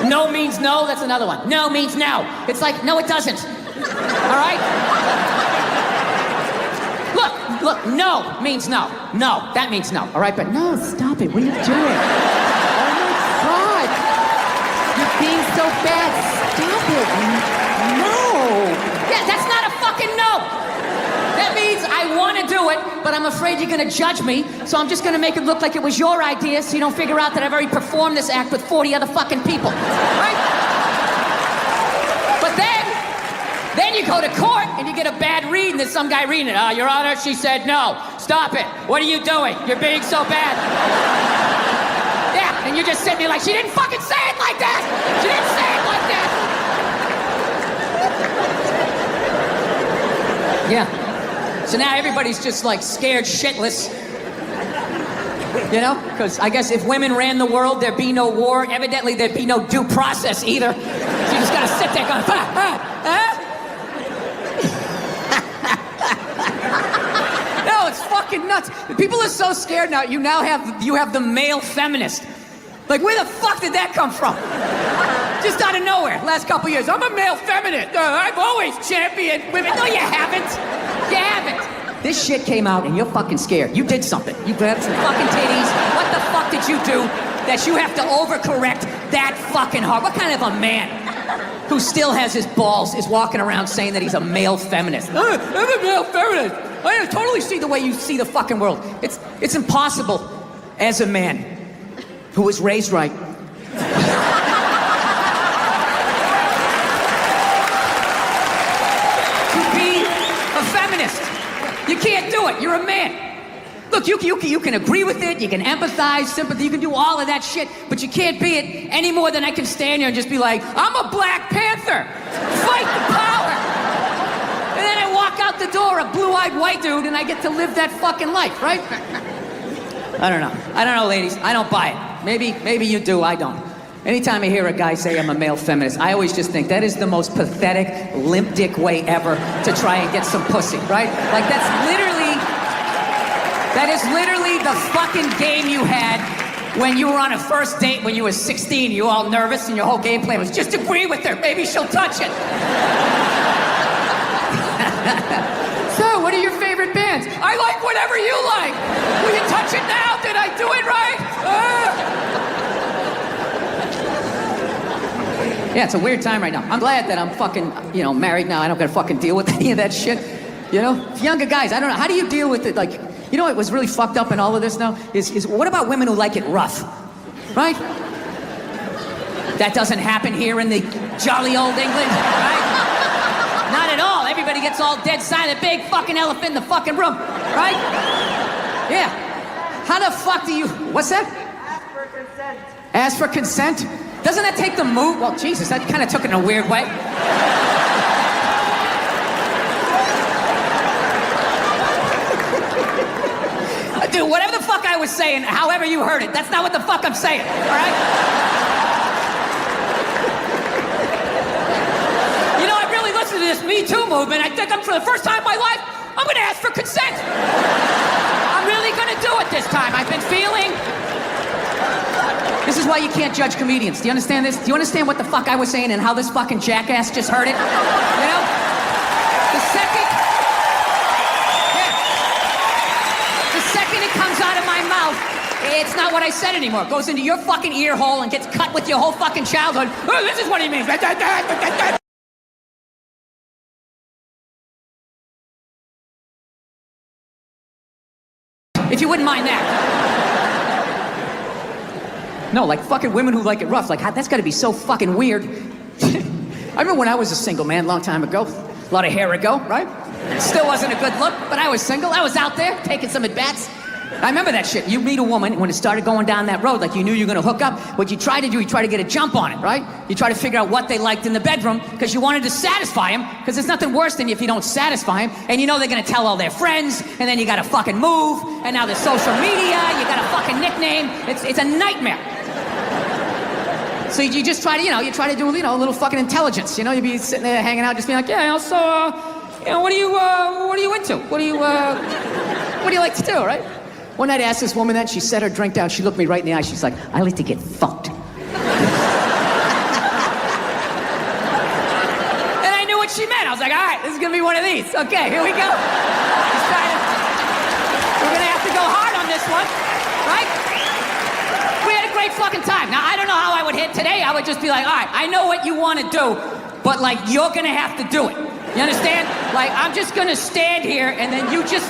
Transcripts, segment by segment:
no means no, that's another one. No means no. It's like, no, it doesn't. All right? Look, no means no. No, that means no. All right, but no, stop it. What are you doing? Oh my God. You're being so bad. Stop it. No. Yeah, that's not a fucking no. That means I want to do it, but I'm afraid you're going to judge me, so I'm just going to make it look like it was your idea so you don't figure out that I've already performed this act with 40 other fucking people. Right? But then you go to court and you get a bad read and there's some guy reading it. Your Honor, she said no. Stop it. What are you doing? You're being so bad. Yeah, and you're just sitting there like, she didn't fucking say it like that. She didn't say it like that. Yeah. So now everybody's just like scared shitless. You know? Because I guess if women ran the world, there'd be no war. Evidently, there'd be no due process either. So you just gotta sit there going, No, it's fucking nuts. People are so scared now. You have the male feminist. Like, where the fuck did that come from? Just out of nowhere, last couple years. I'm a male feminist. I've always championed women. No, you haven't. You haven't. This shit came out and you're fucking scared. You did something. You grabbed some fucking titties. What the fuck did you do that you have to overcorrect that fucking hard? What kind of a man who still has his balls is walking around saying that he's a male feminist? I'm a male feminist. I totally see the way you see the fucking world. It's impossible as a man who was raised right. You can't do it. You're a man. Look, you can agree with it. You can empathize, sympathy. You can do all of that shit. But you can't be it any more than I can stand here and just be like, I'm a Black Panther. Fight the power. And then I walk out the door, a blue-eyed white dude, and I get to live that fucking life, right? I don't know, ladies. I don't buy it. Maybe you do. I don't. Anytime I hear a guy say I'm a male feminist, I always just think that is the most pathetic, limp dick way ever to try and get some pussy, right? Like, that is literally the fucking game you had when you were on a first date when you were 16, you were all nervous and your whole game plan was just agree with her, maybe she'll touch it. So, what are your favorite bands? I like whatever you like. Will you touch it now? Did I do it right? Yeah, it's a weird time right now. I'm glad that I'm fucking, married now. I don't gotta fucking deal with any of that shit. Younger guys, I don't know. How do you deal with it? Like, what was really fucked up in all of this now is what about women who like it rough? Right? That doesn't happen here in the jolly old England, right? Not at all. Everybody gets all dead silent. Big fucking elephant in the fucking room, right? Yeah. How the fuck do you... What's that? Ask for consent. Ask for consent? Doesn't that take the move? Well, Jesus, that kind of took it in a weird way. Dude, whatever the fuck I was saying, however you heard it, that's not what the fuck I'm saying, all right? I really listened to this Me Too movement. I think for the first time in my life, I'm gonna ask for consent. I'm really gonna do it this time. I've been feeling... This is why you can't judge comedians. Do you understand this? Do you understand what the fuck I was saying and how this fucking jackass just heard it? The second it comes out of my mouth, it's not what I said anymore. It goes into your fucking ear hole and gets cut with your whole fucking childhood. Oh, this is what he means. If you wouldn't mind that. No, like fucking women who like it rough. Like, that's gotta be so fucking weird. I remember when I was a single man a long time ago. A lot of hair ago, right? Still wasn't a good look, but I was single. I was out there taking some at-bats. I remember that shit. You meet a woman, when it started going down that road, like you knew you were gonna hook up, what you try to do, you try to get a jump on it, right? You try to figure out what they liked in the bedroom, because you wanted to satisfy them, because there's nothing worse than if you don't satisfy them, and they're gonna tell all their friends, and then you gotta fucking move, and now there's social media, you got a fucking nickname. It's a nightmare. So you just try to, you try to do, a little fucking intelligence, you'd be sitting there hanging out, just being like, yeah, so, what are you into? What do you like to do, right? One night I asked this woman that, she set her drink down, she looked me right in the eye, she's like, I like to get fucked. one of these. Okay, here we go. We're gonna have to go hard on this one, right? We had a great fucking time. Now, I don't know how I would hit today. I would just be like, all right, I know what you want to do, but like, you're gonna have to do it. You understand? Like, I'm just gonna stand here and then you just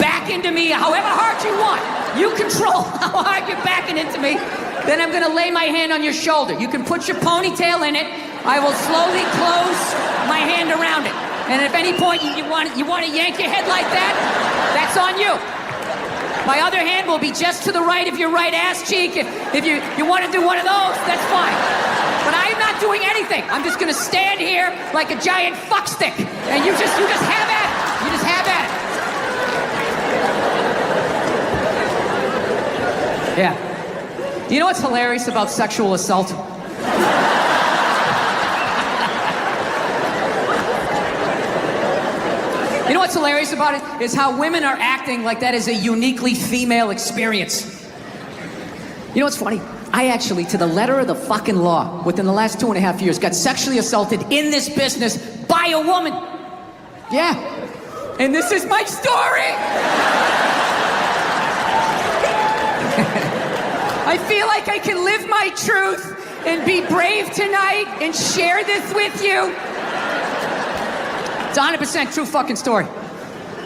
back into me however hard you want. You control how hard you're backing into me. Then I'm gonna lay my hand on your shoulder. You can put your ponytail in it. I will slowly close my hand around it. And at any point you want to yank your head like that, that's on you. My other hand will be just to the right of your right ass cheek. If you want to do one of those, that's fine. But I am not doing anything. I'm just gonna stand here like a giant fuck stick. And you just have at it. You just have at it. Yeah. You know what's hilarious about sexual assault? You know what's hilarious about it is how women are acting like that is a uniquely female experience. You know what's funny? I actually, to the letter of the fucking law, within the last 2.5 years, got sexually assaulted in this business by a woman. Yeah. And this is my story. I feel like I can live my truth and be brave tonight and share this with you. It's a 100% true fucking story.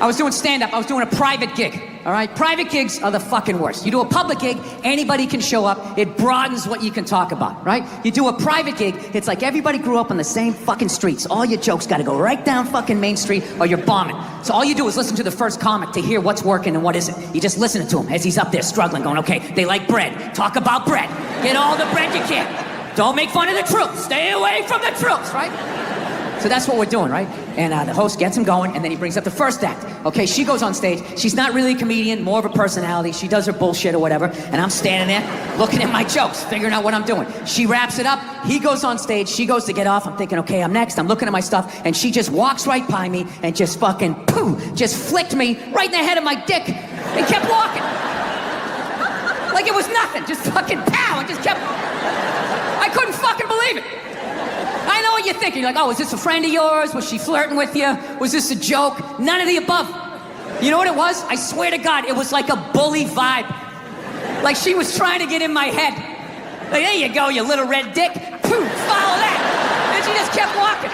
I was doing stand-up. I was doing a private gig, all right? Private gigs are the fucking worst. You do a public gig, anybody can show up. It broadens what you can talk about, right? You do a private gig, it's like everybody grew up on the same fucking streets. All your jokes gotta go right down fucking Main Street or you're bombing. So all you do is listen to the first comic to hear what's working and what isn't. You just listen to him as he's up there struggling, going, okay, they like bread. Talk about bread. Get all the bread you can. Don't make fun of the troops. Stay away from the troops, right? So that's what we're doing, right? And the host gets him going, and then he brings up the first act. Okay, she goes on stage. She's not really a comedian, more of a personality. She does her bullshit or whatever, and I'm standing there looking at my jokes, figuring out what I'm doing. She wraps it up. He goes on stage. She goes to get off. I'm thinking, okay, I'm next. I'm looking at my stuff, and she just walks right by me and just fucking, pooh, just flicked me right in the head of my dick and kept walking. Like it was nothing. Just fucking pow, and just kept... I couldn't fucking believe it. I know what you're thinking. You're like, oh, is this a friend of yours? Was she flirting with you? Was this a joke? None of the above. You know what it was? I swear to God, it was like a bully vibe. Like she was trying to get in my head. Like, there you go, you little red dick. Poof, follow that. And she just kept walking.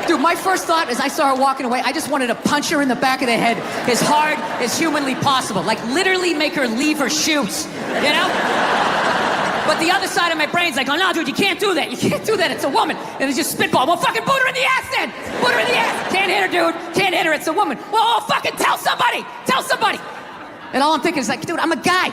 Dude, my first thought as I saw her walking away, I just wanted to punch her in the back of the head as hard as humanly possible. Like literally make her leave her shoes, you know? But the other side of my brain's like, oh, no, dude, you can't do that. You can't do that. It's a woman. And it's just spitball. Well, fucking boot her in the ass then. Boot her in the ass. Can't hit her, dude. Can't hit her. It's a woman. Well, fucking tell somebody. Tell somebody. And all I'm thinking is like, dude, I'm a guy.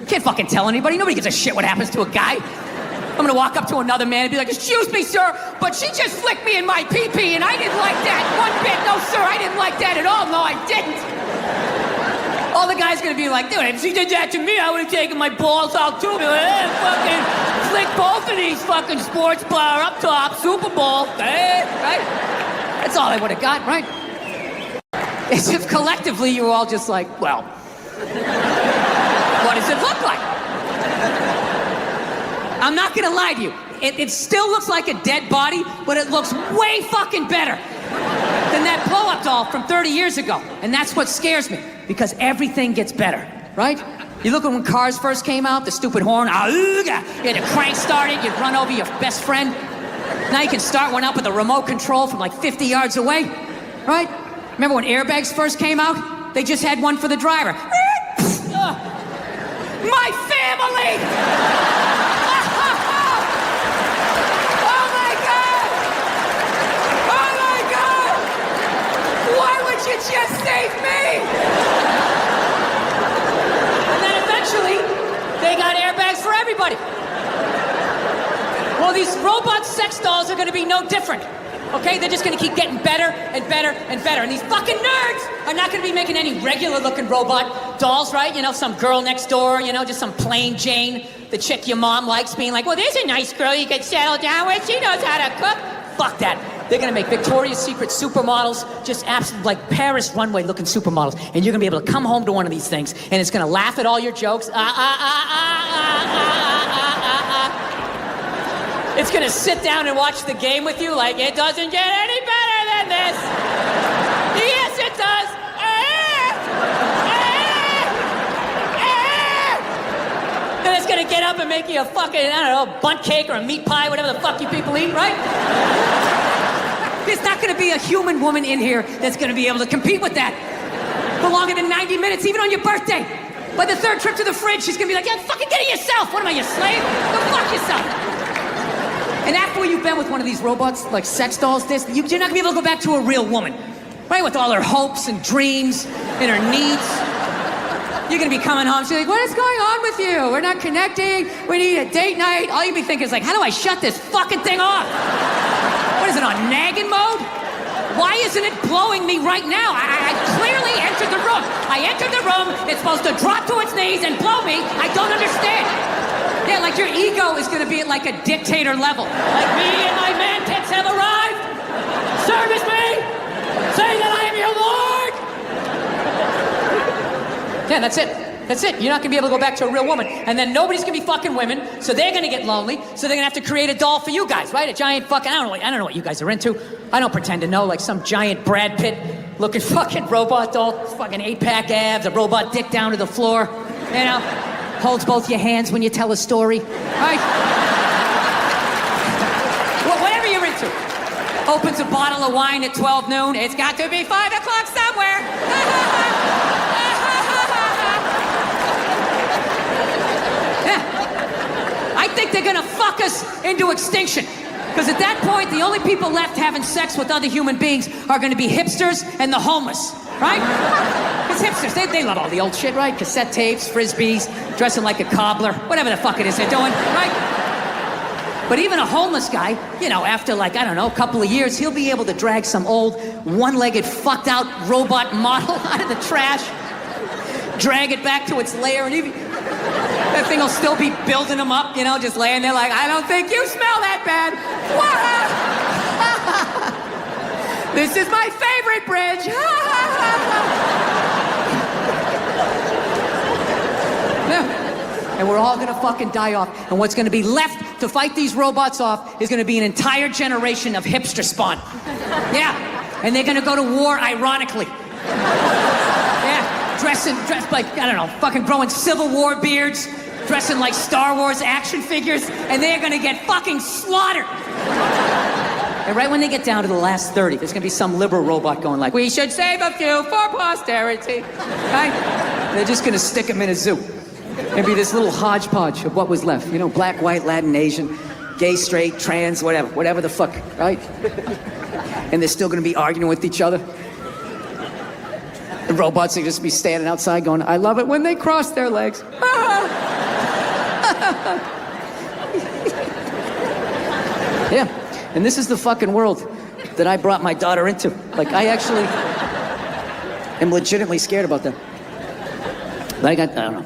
You can't fucking tell anybody. Nobody gives a shit what happens to a guy. I'm gonna walk up to another man and be like, excuse me, sir, but she just flicked me in my pee-pee and I didn't like that one bit. No, sir, I didn't like that at all. No, I didn't. All the guy's gonna be like, dude, if she did that to me, I would have taken my balls out too. Be like, hey, fucking flick both of these fucking sports bar up top, Super Bowl, hey, right? That's all I would have got, right? As if collectively you were all just like, well, what does it look like? I'm not gonna lie to you. It still looks like a dead body, but it looks way fucking better than that blow-up doll from 30 years ago. And that's what scares me, because everything gets better, right? You look at when cars first came out, the stupid horn, you had a crank started, you'd run over your best friend. Now you can start one up with a remote control from like 50 yards away, right? Remember when airbags first came out? They just had one for the driver. My family! You just saved me! And then eventually, they got airbags for everybody. Well, these robot sex dolls are gonna be no different. Okay? They're just gonna keep getting better and better and better. And these fucking nerds are not gonna be making any regular looking robot dolls, right? You know, some girl next door, you know, just some plain Jane, the chick your mom likes, being like, well, there's a nice girl you can settle down with. She knows how to cook. Fuck that. They're gonna make Victoria's Secret supermodels, just absolute like Paris runway looking supermodels, and you're gonna be able to come home to one of these things, and it's gonna laugh at all your jokes. It's gonna sit down and watch the game with you like it doesn't get any better than And it's gonna get up and make you a fucking, I don't know, bunt cake or a meat pie, whatever the fuck you people eat, right? There's not gonna be a human woman in here that's gonna be able to compete with that for longer than 90 minutes, even on your birthday. By the third trip to the fridge, she's gonna be like, yeah, fucking get it yourself. What am I, your slave? Go fuck yourself. And after you've been with one of these robots, like sex dolls, you're not gonna be able to go back to a real woman, right? With all her hopes and dreams and her needs. You're gonna be coming home, she's like, what is going on with you? We're not connecting, we need a date night. All you'll be thinking is like, how do I shut this fucking thing off? What is it, on nagging mode? Why isn't it blowing me right now? I clearly entered the room. I entered the room, it's supposed to drop to its knees and blow me. I don't understand. Yeah, like your ego is gonna be at like a dictator level. Like, me and my man tits have arrived. Service me. Say that I am your lord. Yeah, that's it. That's it. You're not gonna be able to go back to a real woman. And then nobody's gonna be fucking women, so they're gonna get lonely, so they're gonna have to create a doll for you guys, right? A giant fucking, I don't know what you guys are into. I don't pretend to know, like some giant Brad Pitt looking fucking robot doll, fucking 8-pack abs, a robot dick down to the floor, you know? Holds both your hands when you tell a story, right? Whatever you're into. Opens a bottle of wine at 12 noon. It's got to be 5 o'clock somewhere. Yeah. I think they're gonna fuck us into extinction. Because at that point, the only people left having sex with other human beings are gonna be hipsters and the homeless, right? Because hipsters, they love all the old shit, right? Cassette tapes, frisbees, dressing like a cobbler, whatever the fuck it is they're doing, right? But even a homeless guy, you know, after like, I don't know, a couple of years, he'll be able to drag some old, one-legged, fucked-out robot model out of the trash, drag it back to its lair, and that thing will still be building him up, you know, just laying there like, I don't think you smell that bad. This is my favorite bridge. Yeah. And we're all gonna fucking die off. And what's gonna be left to fight these robots off is gonna be an entire generation of hipster spawn. Yeah. And they're gonna go to war ironically. Yeah. Dressed like, I don't know, fucking growing Civil War beards, dressing like Star Wars action figures, and they're gonna get fucking slaughtered. And right when they get down to the last 30, there's gonna be some liberal robot going like, we should save a few for posterity, right? And they're just gonna stick them in a zoo. And be this little hodgepodge of what was left. You know, black, white, Latin, Asian, gay, straight, trans, whatever the fuck, right? And they're still gonna be arguing with each other. The robots will just be standing outside going, I love it when they cross their legs. Yeah, and this is the fucking world that I brought my daughter into. Like, I actually am legitimately scared about them. Like, I don't know.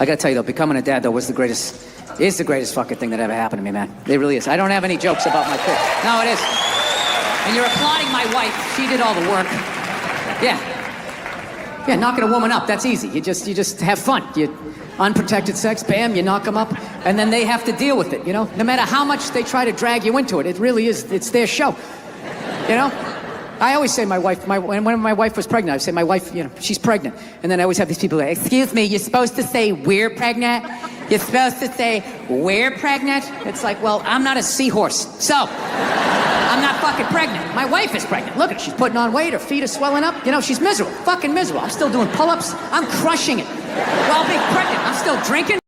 I gotta tell you though, becoming a dad though is the greatest fucking thing that ever happened to me, man. It really is. I don't have any jokes about my kid. No, it is. And you're applauding my wife. She did all the work. Yeah. Yeah, knocking a woman up, that's easy. You just have fun. You unprotected sex, bam, you knock them up, and then they have to deal with it, you know? No matter how much they try to drag you into it, it really is, it's their show. You know? I always say when my wife was pregnant, I would say my wife, you know, she's pregnant. And then I always have these people like, excuse me, you're supposed to say we're pregnant? You're supposed to say we're pregnant? It's like, well, I'm not a seahorse, so I'm not fucking pregnant. My wife is pregnant. Look at her, she's putting on weight, her feet are swelling up. You know, she's miserable, fucking miserable. I'm still doing pull-ups, I'm crushing it. While being pregnant, I'm still drinking.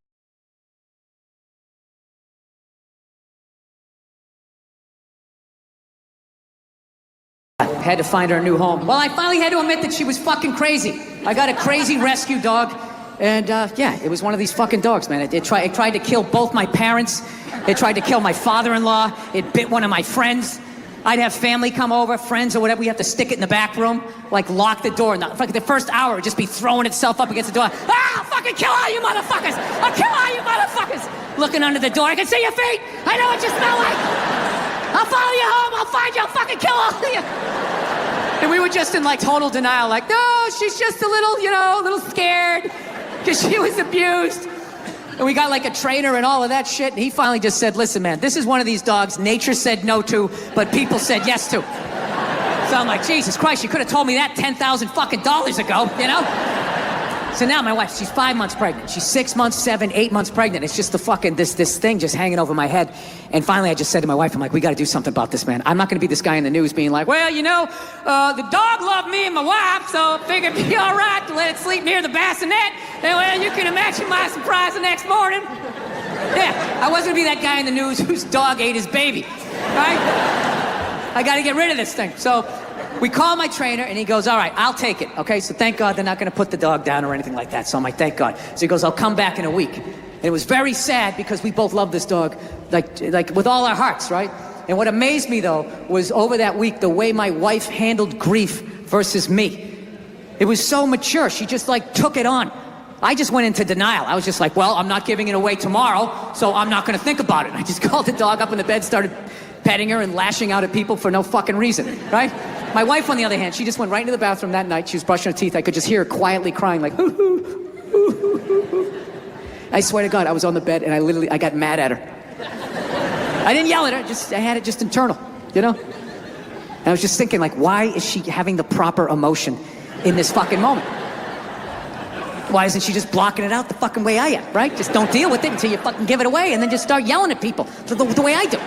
Had to find her a new home. Well, I finally had to admit that she was fucking crazy. I got a crazy rescue dog, and yeah, it was one of these fucking dogs, man. It tried to kill both my parents. It tried to kill my father-in-law. It bit one of my friends. I'd have family come over, friends or whatever. We have to stick it in the back room, like lock the door. And the first hour, it would just be throwing itself up against the door. Ah, I'll fucking kill all you motherfuckers! I'll kill all you motherfuckers! Looking under the door, I can see your feet. I know what you smell like. I'll follow you home. I'll find you. I'll fucking kill all of you. And we were just in like total denial, like, no, she's just a little, you know, a little scared because she was abused. And we got like a trainer and all of that shit. And he finally just said, listen, man, this is one of these dogs nature said no to, but people said yes to. So I'm like, Jesus Christ, you could have told me that $10,000 fucking dollars ago, you know? So now my wife, she's 5 months pregnant. She's 6 months, 7, 8 months pregnant. It's just the fucking, this thing just hanging over my head. And finally I just said to my wife, I'm like, we gotta do something about this, man. I'm not gonna be this guy in the news being like, well, you know, the dog loved me and my wife, so I figured it'd be all right to let it sleep near the bassinet. And well, you can imagine my surprise the next morning. Yeah, I wasn't gonna be that guy in the news whose dog ate his baby, right? I gotta get rid of this thing. So we call my trainer and he goes, all right, I'll take it, okay? So thank God they're not gonna put the dog down or anything like that. So I'm like, thank God. So he goes, I'll come back in a week. And it was very sad because we both love this dog, like with all our hearts, right? And what amazed me though was over that week, the way my wife handled grief versus me. It was so mature, she just like took it on. I just went into denial. I was just like, well, I'm not giving it away tomorrow, so I'm not gonna think about it. And I just called the dog up in the bed, started petting her and lashing out at people for no fucking reason, right? My wife, on the other hand, she just went right into the bathroom that night. She was brushing her teeth. I could just hear her quietly crying like, hoo, hoo, hoo, hoo, hoo, hoo. I swear to God, I was on the bed and I got mad at her. I didn't yell at her, I had it just internal, you know? And I was just thinking like, why is she having the proper emotion in this fucking moment? Why isn't she just blocking it out the fucking way I am, right? Just don't deal with it until you fucking give it away and then just start yelling at people the way I do.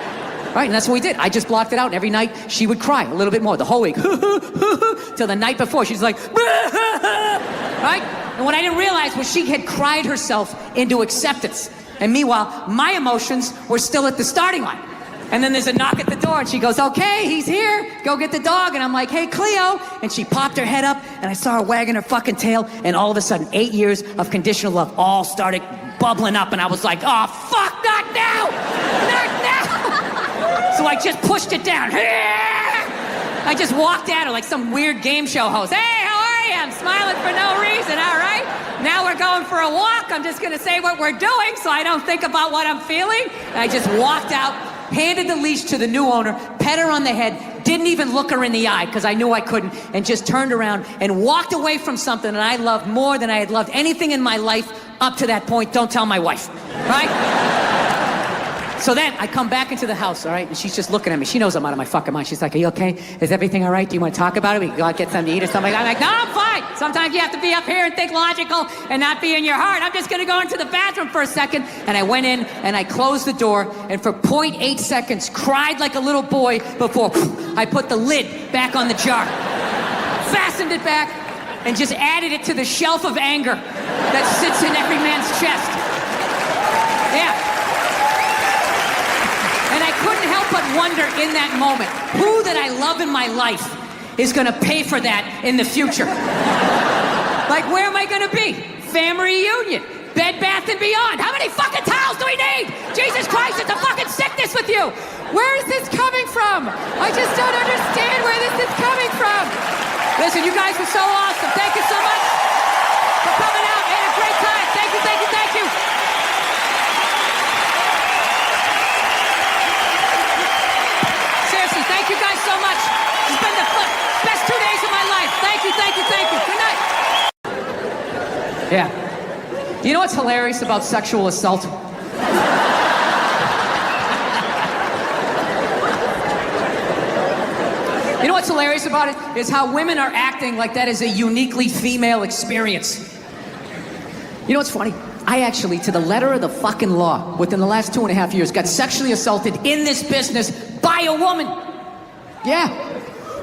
Right, and that's what we did. I just blocked it out, and every night she would cry a little bit more, the whole week. Till the night before, she's like, right? And what I didn't realize was she had cried herself into acceptance. And meanwhile, my emotions were still at the starting line. And then there's a knock at the door, and she goes, okay, he's here. Go get the dog. And I'm like, hey, Cleo. And she popped her head up, and I saw her wagging her fucking tail, and all of a sudden, 8 years of conditional love all started bubbling up, and I was like, oh, fuck, not now! Not now! So I just pushed it down. I just walked at her like some weird game show host. Hey, how are you? I'm smiling for no reason, all right? Now we're going for a walk. I'm just gonna say what we're doing so I don't think about what I'm feeling. And I just walked out, handed the leash to the new owner, pet her on the head, didn't even look her in the eye because I knew I couldn't, and just turned around and walked away from something that I loved more than I had loved anything in my life up to that point. Don't tell my wife, right? So then I come back into the house, all right, and she's just looking at me. She knows I'm out of my fucking mind. She's like, are you okay? Is everything all right? Do you want to talk about it? We can go out, get something to eat or something like that. I'm like, no, I'm fine. Sometimes you have to be up here and think logical and not be in your heart. I'm just going to go into the bathroom for a second. And I went in and I closed the door and for 0.8 seconds cried like a little boy before I put the lid back on the jar, fastened it back, and just added it to the shelf of anger that sits in every man's chest. Yeah. And I couldn't help but wonder in that moment, who that I love in my life is gonna pay for that in the future? Like, where am I gonna be? Family reunion, Bed Bath & Beyond. How many fucking towels do we need? Jesus Christ, it's a fucking sickness with you. Where is this coming from? I just don't understand where this is coming from. Listen, you guys were so awesome. Thank you so much for coming out. I had a great time. Thank you, thank you, thank you. Seriously, thank you guys so much. It's been the best 2 days of my life. Thank you, thank you, thank you. Good night. Yeah. You know what's hilarious about sexual assault? You know what's hilarious about it is how women are acting like that is a uniquely female experience. You know what's funny? I actually, to the letter of the fucking law, within the last 2.5 years, got sexually assaulted in this business by a woman. Yeah.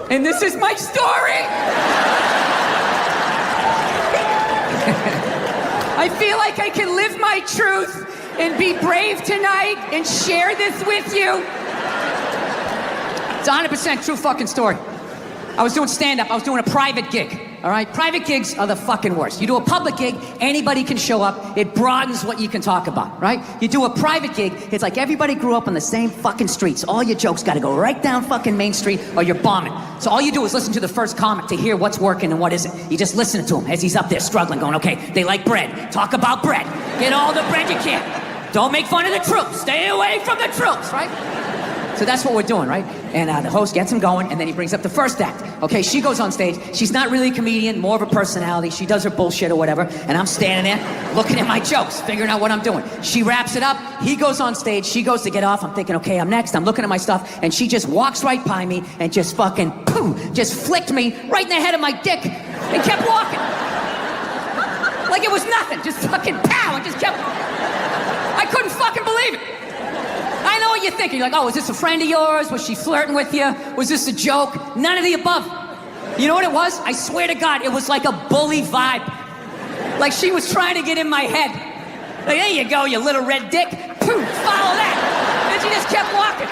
And this is my story. I feel like I can live my truth and be brave tonight and share this with you. It's a 100% true fucking story. I was doing stand-up. I was doing a private gig, all right? Private gigs are the fucking worst. You do a public gig, anybody can show up. It broadens what you can talk about, right? You do a private gig, it's like everybody grew up on the same fucking streets. All your jokes gotta go right down fucking Main Street or you're bombing. So all you do is listen to the first comic to hear what's working and what isn't. You just listen to him as he's up there struggling, going, okay, they like bread. Talk about bread. Get all the bread you can. Don't make fun of the troops. Stay away from the troops, right? So that's what we're doing, right? And the host gets him going, and then he brings up the first act. Okay, she goes on stage. She's not really a comedian, more of a personality. She does her bullshit or whatever, and I'm standing there looking at my jokes, figuring out what I'm doing. She wraps it up. He goes on stage. She goes to get off. I'm thinking, okay, I'm next. I'm looking at my stuff, and she just walks right by me and just fucking, boom, just flicked me right in the head of my dick and kept walking. Like it was nothing. Just fucking pow, and just kept... I couldn't fucking believe it. I know what you're thinking. You're like, oh, is this a friend of yours? Was she flirting with you? Was this a joke? None of the above. You know what it was? I swear to God, it was like a bully vibe. Like she was trying to get in my head. Like, there you go, you little red dick. Poof, follow that. And she just kept walking.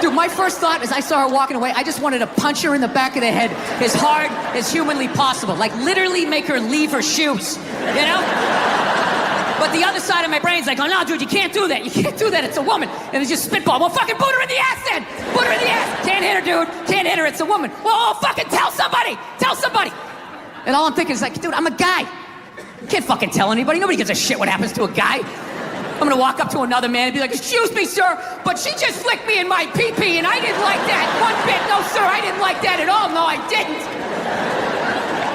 Dude, my first thought as I saw her walking away, I just wanted to punch her in the back of the head as hard as humanly possible. Like literally make her leave her shoes, you know? But the other side of my brain's like, oh no, dude, you can't do that. You can't do that, it's a woman. And it's just spitball. Well, fucking boot her in the ass then. Boot her in the ass. Can't hit her, dude. Can't hit her, it's a woman. Well, fucking tell somebody. Tell somebody. And all I'm thinking is like, dude, I'm a guy. You can't fucking tell anybody. Nobody gives a shit what happens to a guy. I'm gonna walk up to another man and be like, excuse me, sir, but she just flicked me in my pee-pee and I didn't like that one bit. No, sir, I didn't like that at all. No, I didn't.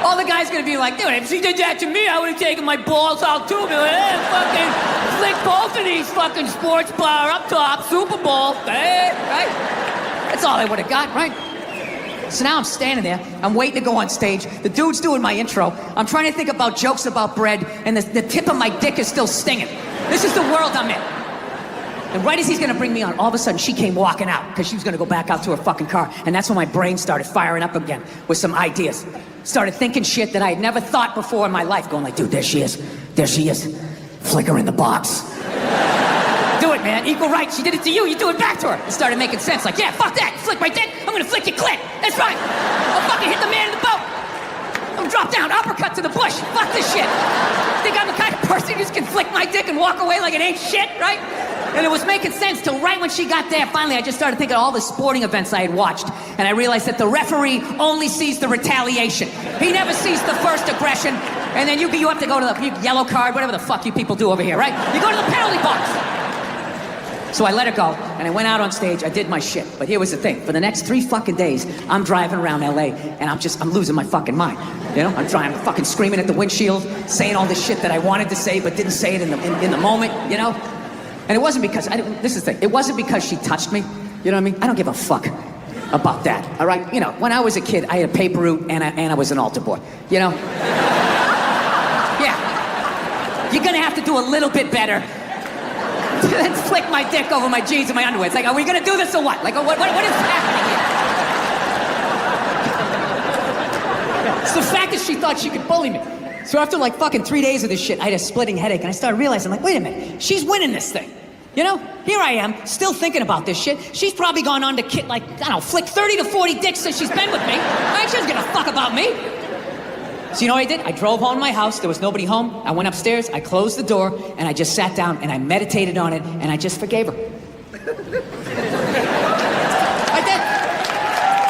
All the guy's gonna be like, dude, if she did that to me, I would have taken my balls out too. Be like, hey, fucking flick both of these fucking sports bar up top, Super Bowl, hey, right? That's all I would have got, right? So now I'm standing there, I'm waiting to go on stage, the dude's doing my intro, I'm trying to think about jokes about bread, and the tip of my dick is still stinging. This is the world I'm in. And right as he's gonna bring me on, all of a sudden she came walking out, because she was gonna go back out to her fucking car, and that's when my brain started firing up again with some ideas. Started thinking shit that I had never thought before in my life, going like, dude, there she is, flick her in the box. Do it, man. Equal rights. She did it to you. You do it back to her. It started making sense. Like, yeah, fuck that. You flick my dick. I'm gonna flick your clit. That's right. I'll fucking hit the man in the boat. I'm gonna drop down, uppercut to the bush. Fuck this shit. Think I'm the kind of person who just can flick my dick and walk away like it ain't shit, right? And it was making sense till right when she got there. Finally, I just started thinking of all the sporting events I had watched, and I realized that the referee only sees the retaliation. He never sees the first aggression, and then you have to go to the yellow card, whatever the fuck you people do over here, right? You go to the penalty box. So I let her go, and I went out on stage, I did my shit. But here was the thing, for the next 3 fucking days, I'm driving around LA, and I'm losing my fucking mind. You know, I'm fucking screaming at the windshield, saying all this shit that I wanted to say, but didn't say it in the moment, you know? And it wasn't because, this is the thing, it wasn't because she touched me, you know what I mean? I don't give a fuck about that, all right? You know, when I was a kid, I had a paper route, and I was an altar boy, you know? Yeah. You're gonna have to do a little bit better then flick my dick over my jeans and my underwear. It's like, are we gonna do this or what? Like, what is happening here? It's the fact that she thought she could bully me. So after like fucking 3 days of this shit, I had a splitting headache, and I started realizing, like, wait a minute, she's winning this thing. You know, here I am, still thinking about this shit. She's probably gone on to like, I don't know, flick 30 to 40 dicks since she's been with me. I ain't just gonna fuck about me. So you know what I did? I drove home to my house, there was nobody home. I went upstairs, I closed the door, and I just sat down and I meditated on it, and I just forgave her. I did.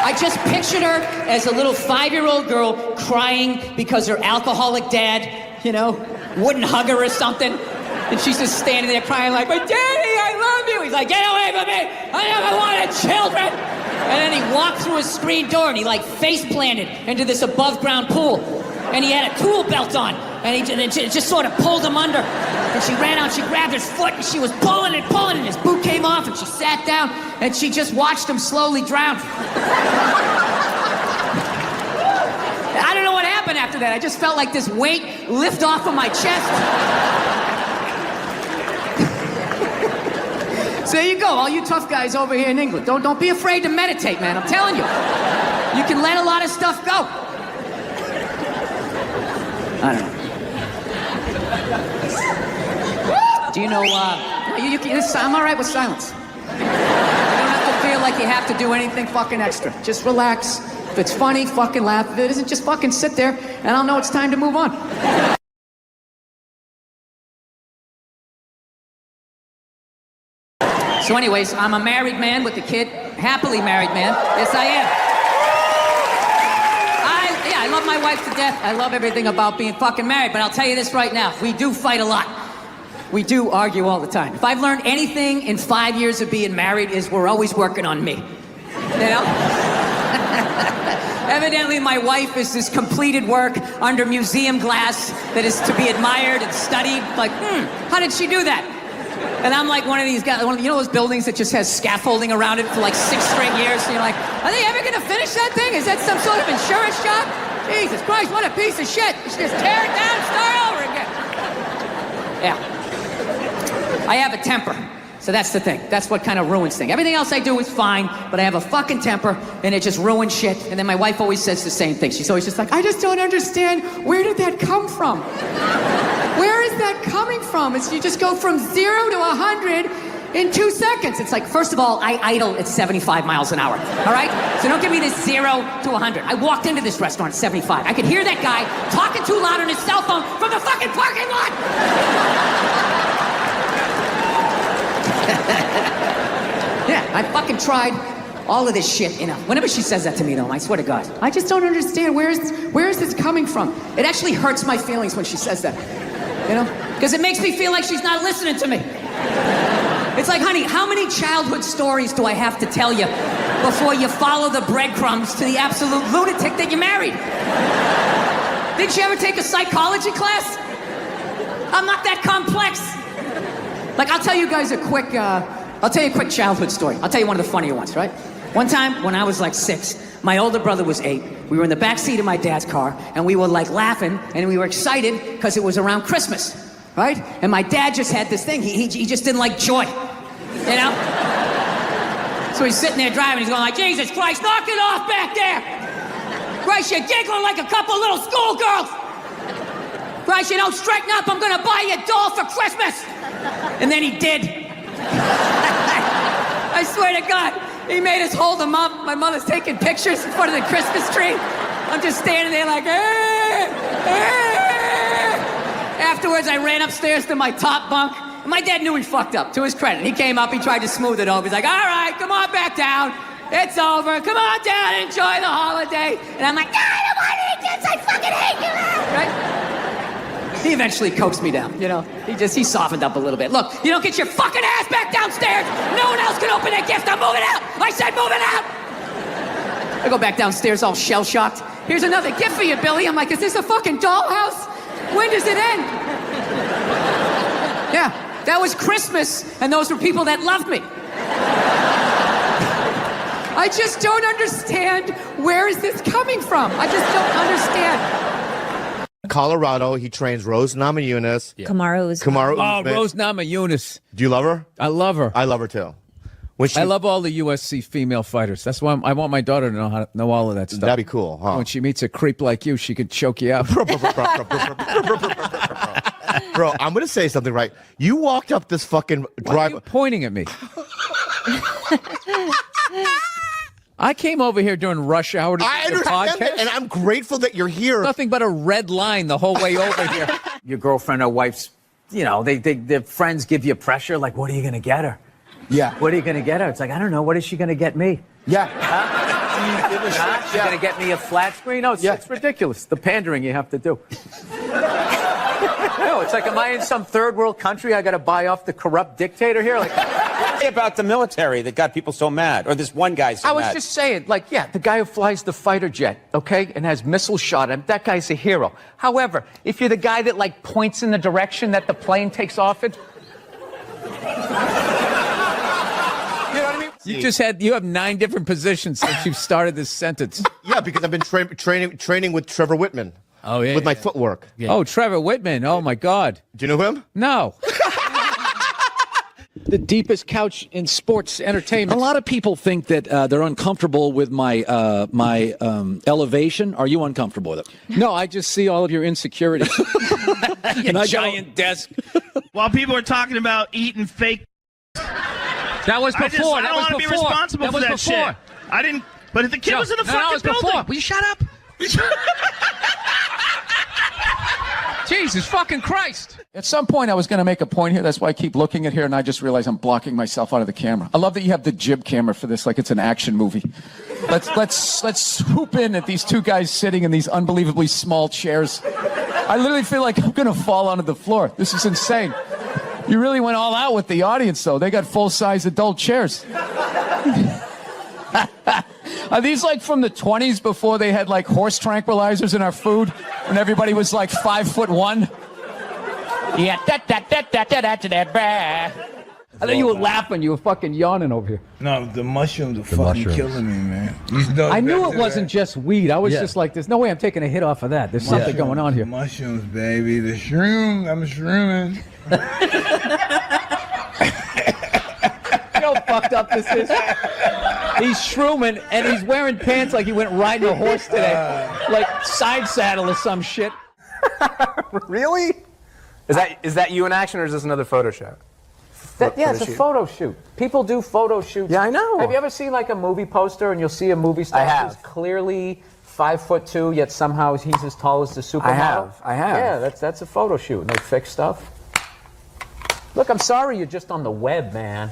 I just pictured her as a little 5-year-old girl crying because her alcoholic dad, you know, wouldn't hug her or something. And she's just standing there crying like, but Daddy, I love you. He's like, get away from me. I never wanted children. And then he walked through his screen door and he like face planted into this above ground pool. And he had a tool belt on, and it just sort of pulled him under. And she ran out, she grabbed his foot, and she was pulling and pulling, and his boot came off, and she sat down, and she just watched him slowly drown. I don't know what happened after that. I just felt like this weight lift off of my chest. So there you go, all you tough guys over here in England. Don't be afraid to meditate, man, I'm telling you. You can let a lot of stuff go. I don't know. Do you know, I'm all right with silence. You don't have to feel like you have to do anything fucking extra. Just relax. If it's funny, fucking laugh. If it isn't, just fucking sit there, and I'll know it's time to move on. So anyways, I'm a married man with a kid. Happily married man. Yes, I am. I love my wife to death. I love everything about being fucking married, but I'll tell you this right now. We do fight a lot. We do argue all the time. If I've learned anything in 5 years of being married is we're always working on me. You know? Evidently, my wife is this completed work under museum glass that is to be admired and studied. Like, how did she do that? And I'm like one of these guys, you know those buildings that just has scaffolding around it for like 6 straight years? And you're like, are they ever gonna finish that thing? Is that some sort of insurance job? Jesus Christ, what a piece of shit. You should just tear it down and start over again. Yeah. I have a temper. So that's the thing. That's what kind of ruins things. Everything else I do is fine, but I have a fucking temper, and it just ruins shit. And then my wife always says the same thing. She's always just like, I just don't understand. Where did that come from? Where is that coming from? It's, you just go from 0 to 100 in 2 seconds. It's like, first of all, I idle at 75 miles an hour, all right? So don't give me this 0 to 100. I walked into this restaurant at 75. I could hear that guy talking too loud on his cell phone from the fucking parking lot. Yeah, I fucking tried all of this shit, you know. Whenever she says that to me, though, I swear to God, I just don't understand. Where is this coming from? It actually hurts my feelings when she says that, you know? Because it makes me feel like she's not listening to me. It's like, honey, how many childhood stories do I have to tell you before you follow the breadcrumbs to the absolute lunatic that you married? Didn't you ever take a psychology class? I'm not that complex. Like, I'll tell you guys a quick childhood story. I'll tell you one of the funnier ones, right? One time, when I was like 6, my older brother was 8. We were in the back seat of my dad's car, and we were like laughing, and we were excited because it was around Christmas, right? And my dad just had this thing. He just didn't like joy, you know? So he's sitting there driving. He's going like, Jesus Christ, knock it off back there! Christ, you're giggling like a couple little schoolgirls! Christ, you don't straighten up. I'm gonna buy you a doll for Christmas! And then he did. I swear to God, he made us hold him up. My mother's taking pictures in front of the Christmas tree. I'm just standing there like, Afterwards, I ran upstairs to my top bunk. My dad knew he fucked up, to his credit. He came up, he tried to smooth it over. He's like, all right, come on back down. It's over. Come on down, enjoy the holiday. And I'm like, no, I don't want to eat this. I fucking hate you. Right? He eventually coaxed me down, you know. He softened up a little bit. Look, you don't get your fucking ass back downstairs. No one else can open that gift. I'm moving out. I said moving out. I go back downstairs all shell-shocked. Here's another gift for you, Billy. I'm like, is this a fucking dollhouse? When does it end? Yeah, that was Christmas, and those were people that loved me. I just don't understand. Where is this coming from? I just don't understand. Colorado, he trains Rose Namajunas. Yeah. Kamaru Usman. Rose Namajunas. Do you love her? I love her. I love her too. I love all the USC female fighters. That's why I want my daughter to know how to know all of that stuff. That'd be cool, huh? When she meets a creep like you, she could choke you out. Bro, I'm going to say something right. You walked up this fucking drive. Why are you pointing at me? I came over here during rush hour to do the podcast. That, and I'm grateful that you're here. Nothing but a red line the whole way over here. Your girlfriend or wife's, you know, their friends give you pressure. Like, what are you going to get her? Yeah. What are you going to get her? It's like, I don't know. What is she going to get me? Yeah. She's going to get me a flat screen? No, it's ridiculous. The pandering you have to do. No, it's like, am I in some third world country? I got to buy off the corrupt dictator here? Like, about the military that got people so mad, or this one guy so mad. I was just saying, like, yeah, the guy who flies the fighter jet, okay, and has missile shot at him, that guy's a hero. However, if you're the guy that, like, points in the direction that the plane takes off in, you know what I mean? You have 9 different positions since you've started this sentence. Yeah, because I've been training with Trevor Whitman. Oh, yeah. With my footwork. Yeah. Oh, Trevor Whitman. Oh, my God. Do you know him? No. The deepest couch in sports entertainment. A lot of people think that they're uncomfortable with my elevation. Are you uncomfortable with it? No, I just see all of your insecurities. Your giant desk. While people are talking about eating fake. That was before. I don't want to be responsible for that shit. I didn't. But if the kid was in the fucking building. Before. Will you shut up? Jesus fucking Christ. At some point, I was going to make a point here. That's why I keep looking at here, and I just realized I'm blocking myself out of the camera. I love that you have the jib camera for this, like it's an action movie. Let's swoop in at these 2 guys sitting in these unbelievably small chairs. I literally feel like I'm going to fall onto the floor. This is insane. You really went all out with the audience, though. They got full-size adult chairs. Are these like from the 20s before they had like horse tranquilizers in our food when everybody was like 5'1"? Yeah, I thought you were laughing. You were fucking yawning over here. No, the mushrooms are fucking mushrooms. killing me, man. You know I knew better it wasn't that. just weed. I was just like, there's no way I'm taking a hit off of that. There's something going on here. Mushrooms, baby. The shrooms. I'm shrooming. You know how fucked up this is? He's shrooming, and he's wearing pants like he went riding a horse today. Like side saddle or some shit. Really? Is that you in action, or is this another photo shoot? Yeah, it's a photo shoot. People do photo shoots. Yeah, I know. Have you ever seen like a movie poster and you'll see a movie star who's clearly 5'2", yet somehow he's as tall as the supermodel? I have. Yeah, that's a photo shoot. And they fix stuff. Look, I'm sorry you're just on the web, man.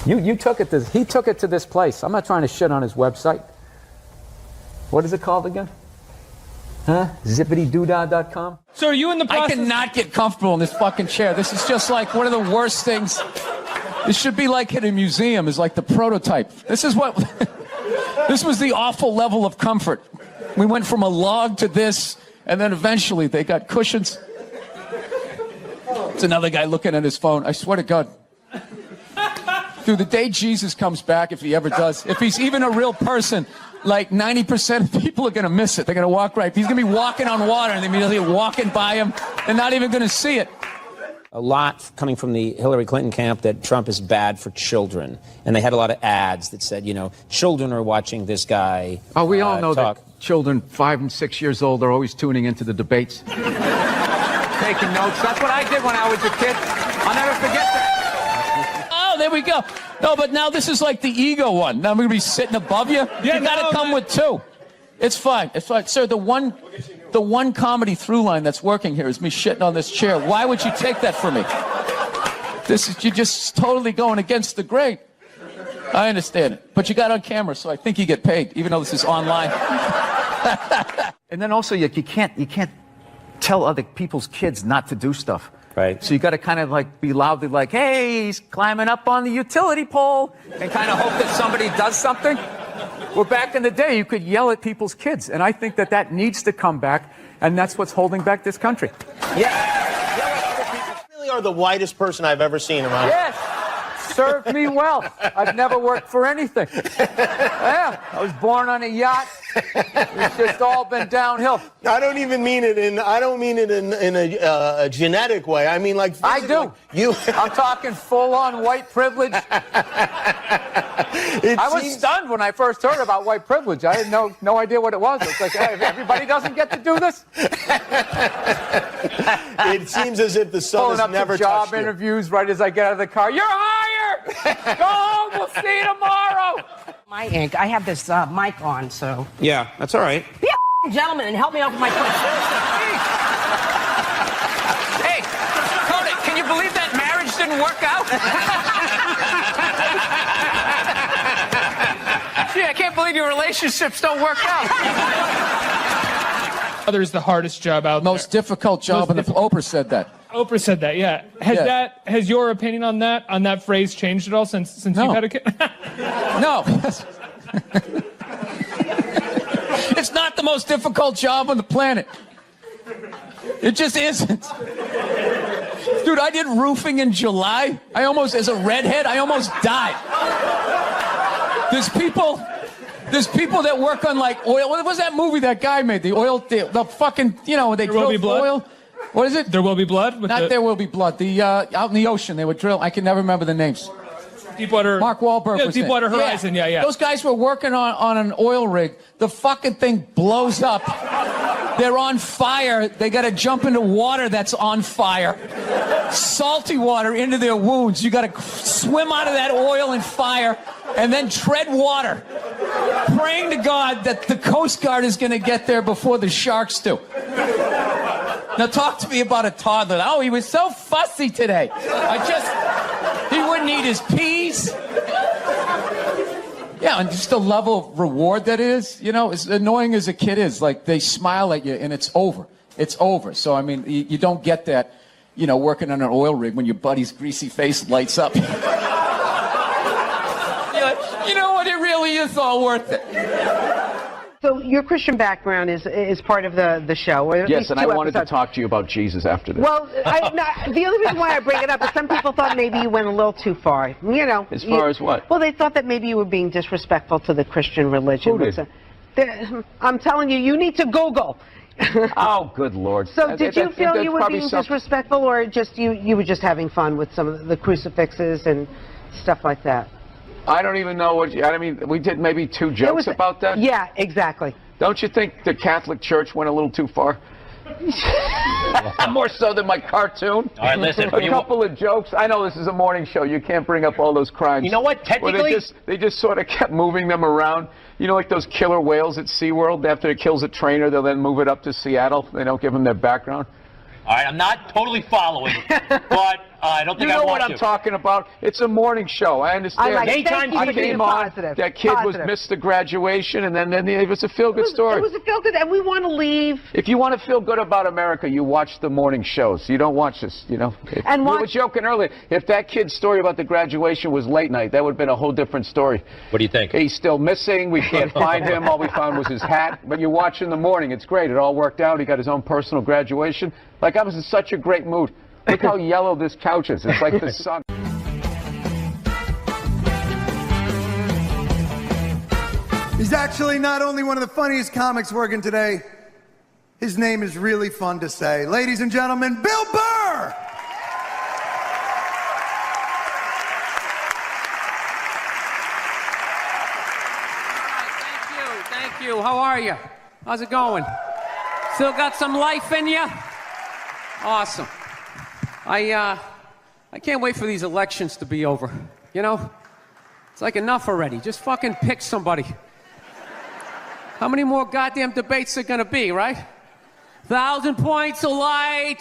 You took it to, he took it to this place. I'm not trying to shit on his website. What is it called again? Huh? Zippitydoodah.com? So are you in the process? I cannot get comfortable in this fucking chair. This is just like one of the worst things. This should be like in a museum, is like the prototype. This is what, this was the awful level of comfort. We went from a log to this, and then eventually they got cushions. It's another guy looking at his phone. I swear to God. Dude, the day Jesus comes back, if he ever does, if he's even a real person, like 90% of people are going to miss it. They're going to walk right. He's going to be walking on water, and they're immediately walking by him. They're not even going to see it. A lot coming from the Hillary Clinton camp that Trump is bad for children. And they had a lot of ads that said, you know, children are watching this guy. Oh, we all know talk. that children 5 and 6 years old are always tuning into the debates. Taking notes. That's what I did when I was a kid. I'll never forget that. Oh, there we go. No, but now this is like the ego one. Now I'm going to be sitting above you. Yeah, you got to come with two. It's fine. It's fine. Sir, the one comedy through line that's working here is me shitting on this chair. Why would you take that from me? You're just totally going against the grain. I understand it. But you got on camera, so I think you get paid, even though this is online. And then also, you can't tell other people's kids not to do stuff. Right. So you got to kind of like be loudly like, hey, he's climbing up on the utility pole, and kind of hope that somebody does something. Well, back in the day, you could yell at people's kids, and I think that needs to come back, and that's what's holding back this country. Yeah. You really are the whitest person I've ever seen in my life. Yes. Served me well. I've never worked for anything. Yeah, I was born on a yacht. It's just all been downhill. I don't even mean it in. I don't mean it in a genetic way. I mean like. I do. I'm talking full-on white privilege. I was stunned when I first heard about white privilege. I had no idea what it was. It's like, hey, everybody doesn't get to do this. It seems as if the sun Pulling has up never to job touched you. interviews right as I get out of the car. You're hired. Go home. We'll see you tomorrow. My ink. I have this mic on, so. Yeah, that's all right. Be a gentleman and help me out with my question. Hey, Cody, can you believe that marriage didn't work out? Gee, I can't believe your relationships don't work out. Is the hardest job out there. Most difficult job, and Oprah said that. Oprah said that, yeah. Has your opinion on that phrase changed at all since you've had a kid? No. It's not the most difficult job on the planet. It just isn't. Dude, I did roofing in July. As a redhead, I almost died. There's people that work on like oil. What was that movie that guy made? The oil, the fucking, they drill oil. What is it? There Will Be Blood? There Will Be Blood. The out in the ocean, they would drill. I can never remember the names. Deepwater. Mark Wahlberg. Yeah, was Deepwater Horizon. Yeah. Those guys were working on an oil rig. The fucking thing blows up. They're on fire. They got to jump into water that's on fire. Salty water into their wounds. You got to swim out of that oil and fire, and then tread water, praying to God that the Coast Guard is going to get there before the sharks do. Now talk to me about a toddler. Oh, he was so fussy today. He wouldn't eat his peas. Yeah, and just the level of reward that is, as annoying as a kid is, like they smile at you and it's over. It's over. So, I mean, you don't get that, working on an oil rig when your buddy's greasy face lights up. You're like, you know what, it really is all worth it. So your Christian background is part of the show. Or at Yes, least and I 2 wanted to episodes. talk to you about Jesus after this. Well, the only reason why I bring it up is some people thought maybe you went a little too far. You know. As far as what? Well, they thought that maybe you were being disrespectful to the Christian religion. Who did? I'm telling you, you need to Google. Oh, good Lord. So did you feel that's you were probably being something- disrespectful, or just you were just having fun with some of the crucifixes and stuff like that? I don't even know what I mean, we did maybe 2 jokes about that? Yeah, exactly. Don't you think the Catholic Church went a little too far? More so than my cartoon. All right, listen. A couple of jokes. I know this is a morning show. You can't bring up all those crimes. You know what? Technically, they just sort of kept moving them around. You know, like those killer whales at SeaWorld. After it kills a trainer, they'll then move it up to Seattle. They don't give them their background. all right, I'm not totally following, but I don't think You I know want what to. I'm talking about. It's a morning show. I understand. I like it. Anytime Thank you I for being came on. positive. That kid was Positive. missed the graduation, and then it was a feel-good story. It was a feel good, and we want to leave. If you want to feel good about America, you watch the morning shows. You don't watch this, you know. And we were joking earlier. If that kid's story about the graduation was late night, that would have been a whole different story. What do you think? He's still missing. We can't find him. All we found was his hat. But you watch in the morning. It's great. It all worked out. He got his own personal graduation. Like, I was in such a great mood. Look how yellow this couch is. It's like the sun. He's actually not only one of the funniest comics working today, his name is really fun to say. Ladies and gentlemen, Bill Burr! Thank you. How are you? How's it going? Still got some life in you? Awesome. I can't wait for these elections to be over. You know? It's like enough already. Just fucking pick somebody. How many more goddamn debates are gonna be, right? 1,000 points of light,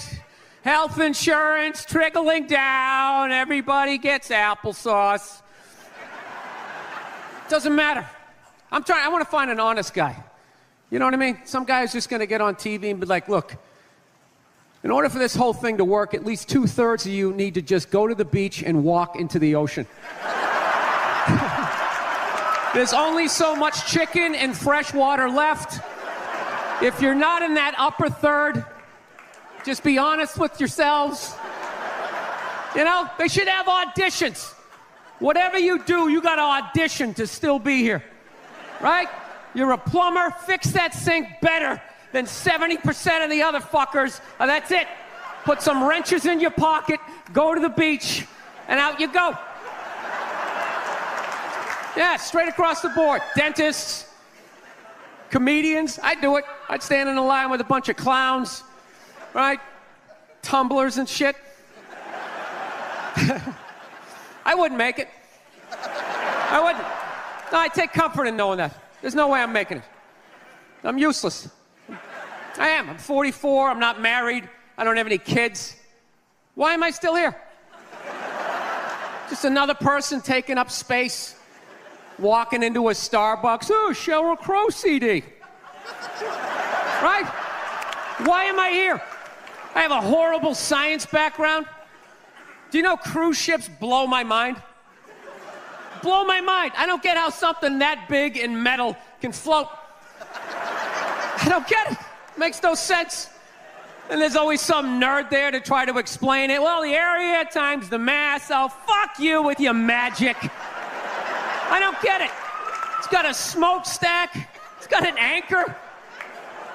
health insurance trickling down, everybody gets applesauce. Doesn't matter. I want to find an honest guy. You know what I mean? Some guy who's just going to get on TV and be like, look, in order for this whole thing to work, at least 2/3 of you need to just go to the beach and walk into the ocean. There's only so much chicken and fresh water left. If you're not in that upper third, just be honest with yourselves. You know, they should have auditions. Whatever you do, you got to audition to still be here. Right? You're a plumber, fix that sink better than 70% of the other fuckers. That's it. Put some wrenches in your pocket, go to the beach, and out you go. Yeah, straight across the board. Dentists, comedians, I'd do it. I'd stand in a line with a bunch of clowns, right? Tumblers and shit. I wouldn't make it. I wouldn't. No, I take comfort in knowing that. There's no way I'm making it. I'm useless. I am. I'm 44. I'm not married. I don't have any kids. Why am I still here? Just another person taking up space, walking into a Starbucks. Oh, Sheryl Crow CD. Right? Why am I here? I have a horrible science background. Do you know cruise ships blow my mind? Blow my mind. I don't get how something that big and metal can float. I don't get it. Makes no sense. And there's always some nerd there to try to explain it. Well, the area times the mass. Oh, fuck you with your magic. I don't get it. It's got a smokestack. It's got an anchor.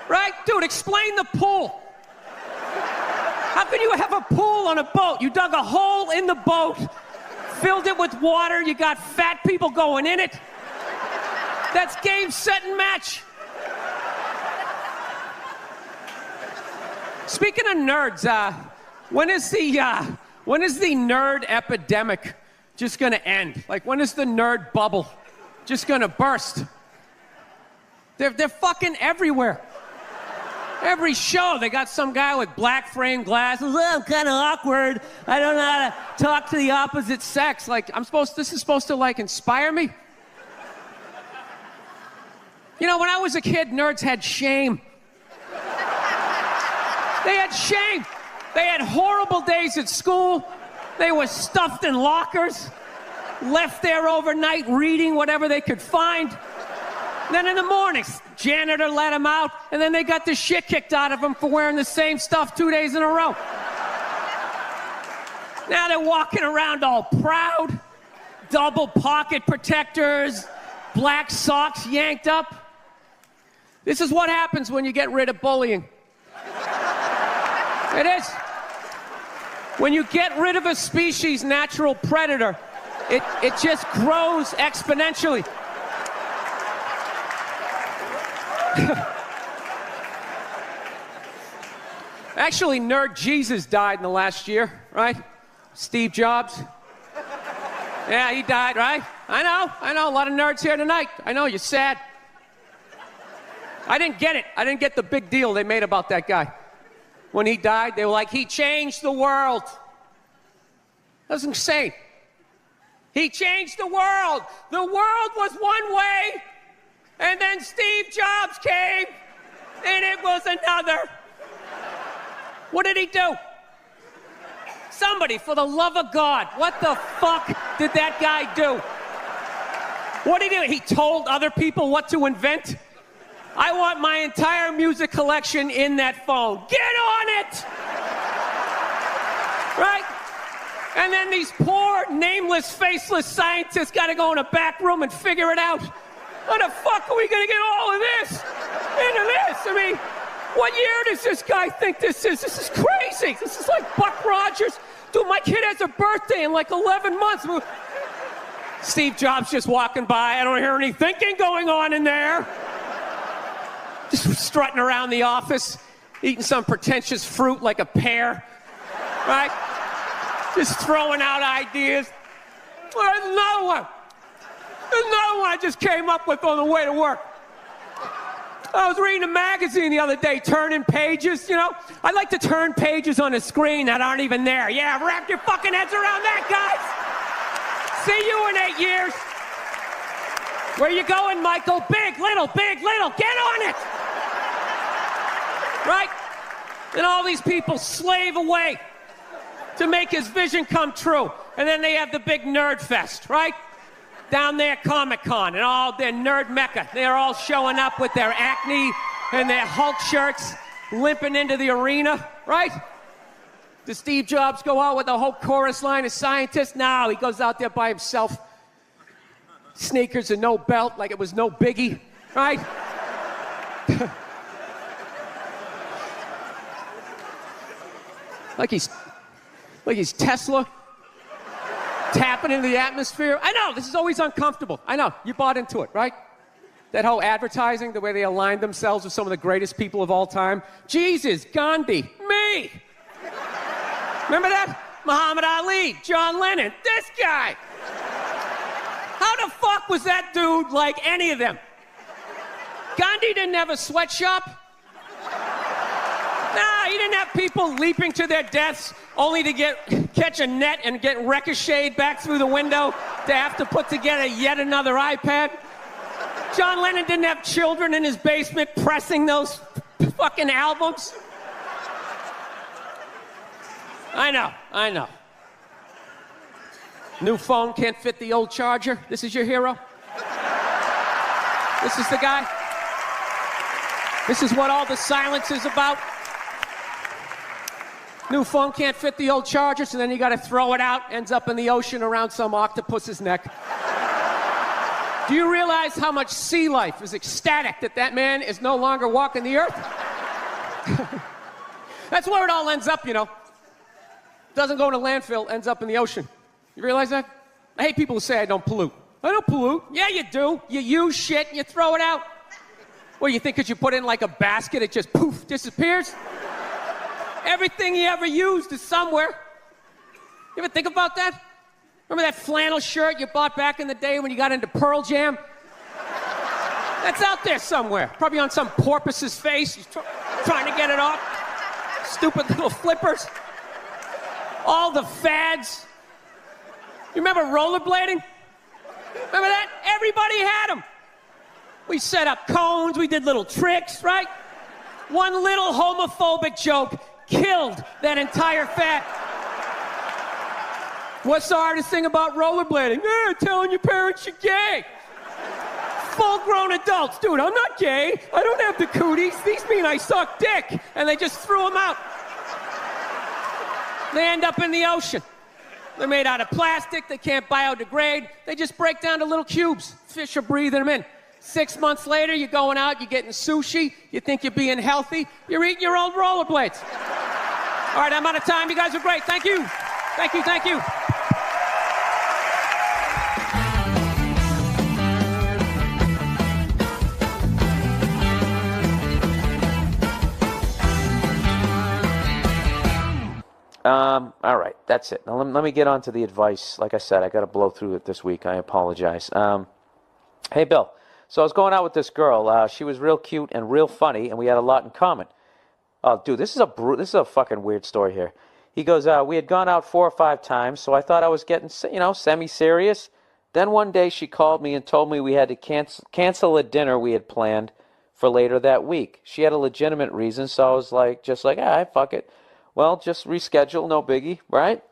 Right? Dude, explain the pool. How can you have a pool on a boat? You dug a hole in the boat, filled it with water, you got fat people going in it. That's game, set, and match. Speaking of nerds, when is the nerd epidemic just gonna end? Like, when is the nerd bubble just gonna burst? They're fucking everywhere. Every show, they got some guy with black frame glasses. Oh, I'm kind of awkward. I don't know how to talk to the opposite sex. Like, this is supposed to, like, inspire me? You know, when I was a kid, nerds had shame. They had shame. They had horrible days at school. They were stuffed in lockers, left there overnight reading whatever they could find. Then in the mornings, janitor let him out, and then they got the shit kicked out of him for wearing the same stuff 2 days in a row. Now they're walking around all proud, double pocket protectors, black socks yanked up. This is what happens when you get rid of bullying. It is. When you get rid of a species' natural predator, it just grows exponentially. Actually, Nerd Jesus died in the last year, right? Steve Jobs. Yeah, he died, right? I know, a lot of nerds here tonight. I know, you're sad. I didn't get it. I didn't get the big deal they made about that guy. When he died, they were like, he changed the world. That was insane. He changed the world. The world was one way, and then Steve Jobs came, and it was another. What did he do? Somebody, for the love of God, what the fuck did that guy do? What did he do? He told other people what to invent? I want my entire music collection in that phone. Get on it! Right? And then these poor, nameless, faceless scientists got to go in a back room and figure it out. How the fuck are we going to get all of this into this? I mean, what year does this guy think this is? This is crazy. This is like Buck Rogers. Dude, my kid has a birthday in like 11 months. Steve Jobs just walking by. I don't hear any thinking going on in there. Just strutting around the office, eating some pretentious fruit like a pear, right? Just throwing out ideas. There's another one. There's another one I just came up with on the way to work. I was reading a magazine the other day, turning pages, you know? I like to turn pages on a screen that aren't even there. Yeah, wrap your fucking heads around that, guys. See you in 8 years. Where you going, Michael? Big, little, get on it. Right? And all these people slave away to make his vision come true. And then they have the big nerd fest, right? Down there, Comic-Con, and all their nerd mecca. They're all showing up with their Acne and their Hulk shirts, limping into the arena, right? Does Steve Jobs go out with a whole chorus line of scientists? No, he goes out there by himself. Sneakers and no belt, like it was no biggie, right? like he's Tesla, tapping into the atmosphere. I know, this is always uncomfortable. I know, you bought into it, right? That whole advertising, the way they aligned themselves with some of the greatest people of all time. Jesus, Gandhi, me. Remember that? Muhammad Ali, John Lennon, this guy. How the fuck was that dude like any of them? Gandhi didn't have a sweatshop. Nah, he didn't have people leaping to their deaths only to catch a net and get ricocheted back through the window to have to put together yet another iPad. John Lennon didn't have children in his basement pressing those fucking albums. I know. New phone can't fit the old charger. This is your hero? This is the guy? This is what all the silence is about? New phone can't fit the old charger, so then you gotta throw it out, ends up in the ocean around some octopus's neck. Do you realize how much sea life is ecstatic that man is no longer walking the earth? That's where it all ends up, you know. Doesn't go to landfill, ends up in the ocean. You realize that? I hate people who say I don't pollute. I don't pollute. Yeah, you do. You use shit and you throw it out. What, do you think because you put it in like a basket, it just poof, disappears? Everything you ever used is somewhere. You ever think about that? Remember that flannel shirt you bought back in the day when you got into Pearl Jam? That's out there somewhere. Probably on some porpoise's face. He's trying to get it off. Stupid little flippers. All the fads. You remember rollerblading? Remember that? Everybody had them. We set up cones, we did little tricks, right? One little homophobic joke killed that entire fad. What's the hardest thing about rollerblading? Telling your parents you're gay. Full-grown adults. Dude, I'm not gay. I don't have the cooties. These mean I suck dick. And they just threw them out. They end up in the ocean. They're made out of plastic. They can't biodegrade. They just break down to little cubes. Fish are breathing them in. 6 months later, you're going out, you're getting sushi. You think you're being healthy. You're eating your old rollerblades. All right, I'm out of time. You guys are great. Thank you. Thank you. Thank you. All right, that's it. Now let me get on to the advice. Like I said, I got to blow through it this week. I apologize. Hey, Bill. So I was going out with this girl. She was real cute and real funny, and we had a lot in common. Oh, dude, this is a fucking weird story here. He goes, we had gone out 4 or 5 times, so I thought I was getting, semi-serious. Then one day she called me and told me we had to cancel a dinner we had planned for later that week. She had a legitimate reason, so I was like, fuck it. Well, just reschedule, no biggie, right?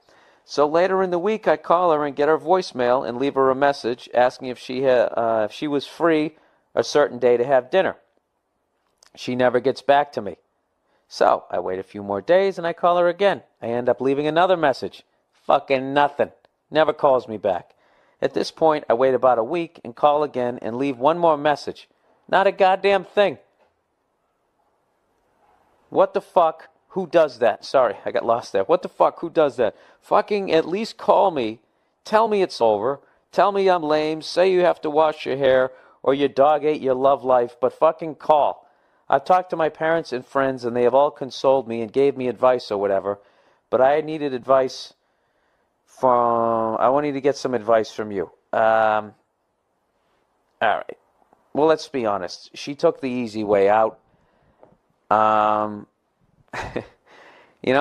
So later in the week, I call her and get her voicemail and leave her a message asking if she was free a certain day to have dinner. She never gets back to me. So I wait a few more days and I call her again. I end up leaving another message. Fucking nothing. Never calls me back. At this point, I wait about a week and call again and leave one more message. Not a goddamn thing. What the fuck? Who does that? Sorry, I got lost there. What the fuck? Who does that? Fucking at least call me. Tell me it's over. Tell me I'm lame. Say you have to wash your hair or your dog ate your love life, but fucking call. I've talked to my parents and friends and they have all consoled me and gave me advice or whatever, but I needed advice I wanted to get some advice from you. All right. Well, let's be honest. She took the easy way out.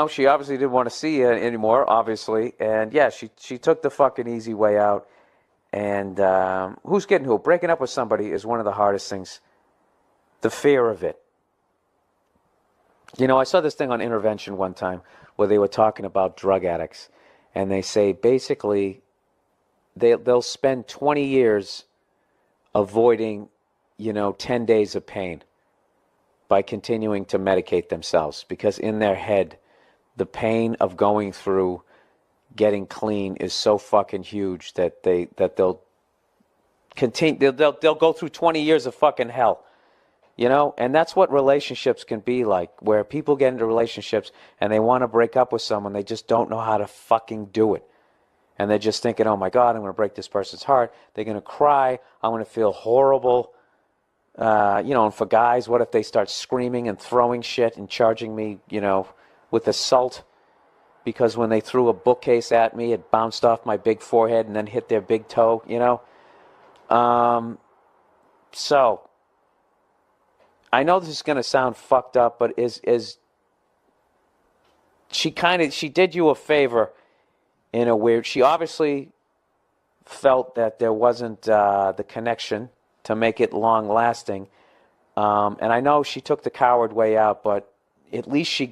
She obviously didn't want to see you anymore, obviously. And, yeah, she took the fucking easy way out. And who's getting who? Breaking up with somebody is one of the hardest things. The fear of it. I saw this thing on Intervention one time where they were talking about drug addicts. And they say, basically, they'll spend 20 years avoiding, 10 days of pain by continuing to medicate themselves, because in their head, the pain of going through getting clean is so fucking huge that they'll continue. They'll go through 20 years of fucking hell, and that's what relationships can be like, where people get into relationships and they want to break up with someone, they just don't know how to fucking do it, and they're just thinking, oh my God, I'm going to break this person's heart. They're going to cry. I'm going to feel horrible. And for guys, what if they start screaming and throwing shit and charging me, with assault? Because when they threw a bookcase at me, it bounced off my big forehead and then hit their big toe, So, I know this is going to sound fucked up, but she did you a favor in a weird, she obviously felt that there wasn't the connection to make it long-lasting. And I know she took the coward way out, but at least she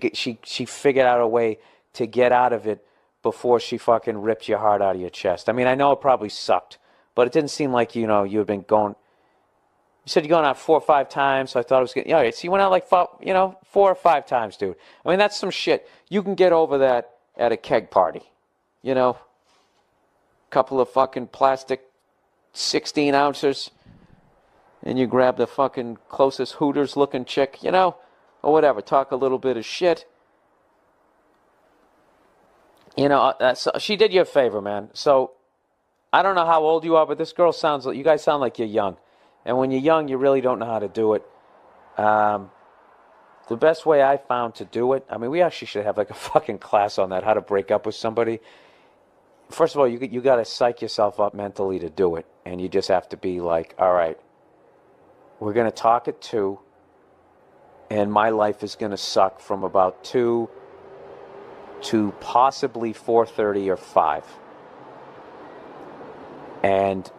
figured out a way to get out of it before she fucking ripped your heart out of your chest. I mean, I know it probably sucked, but it didn't seem like, you had been going... You said you're going out 4 or 5 times, so I thought it was getting... All right, so you went out like 4 or 5 times, dude. I mean, that's some shit. You can get over that at a keg party, Couple of fucking plastic 16 ounces... and you grab the fucking closest Hooters-looking chick, or whatever, talk a little bit of shit. She did you a favor, man. So, I don't know how old you are, but this girl you guys sound like you're young. And when you're young, you really don't know how to do it. The best way I found to do it, I mean, we actually should have like a fucking class on that, how to break up with somebody. First of all, you got to psych yourself up mentally to do it. And you just have to be like, all right, we're going to talk at 2, and my life is going to suck from about 2 to possibly 4:30 or 5. And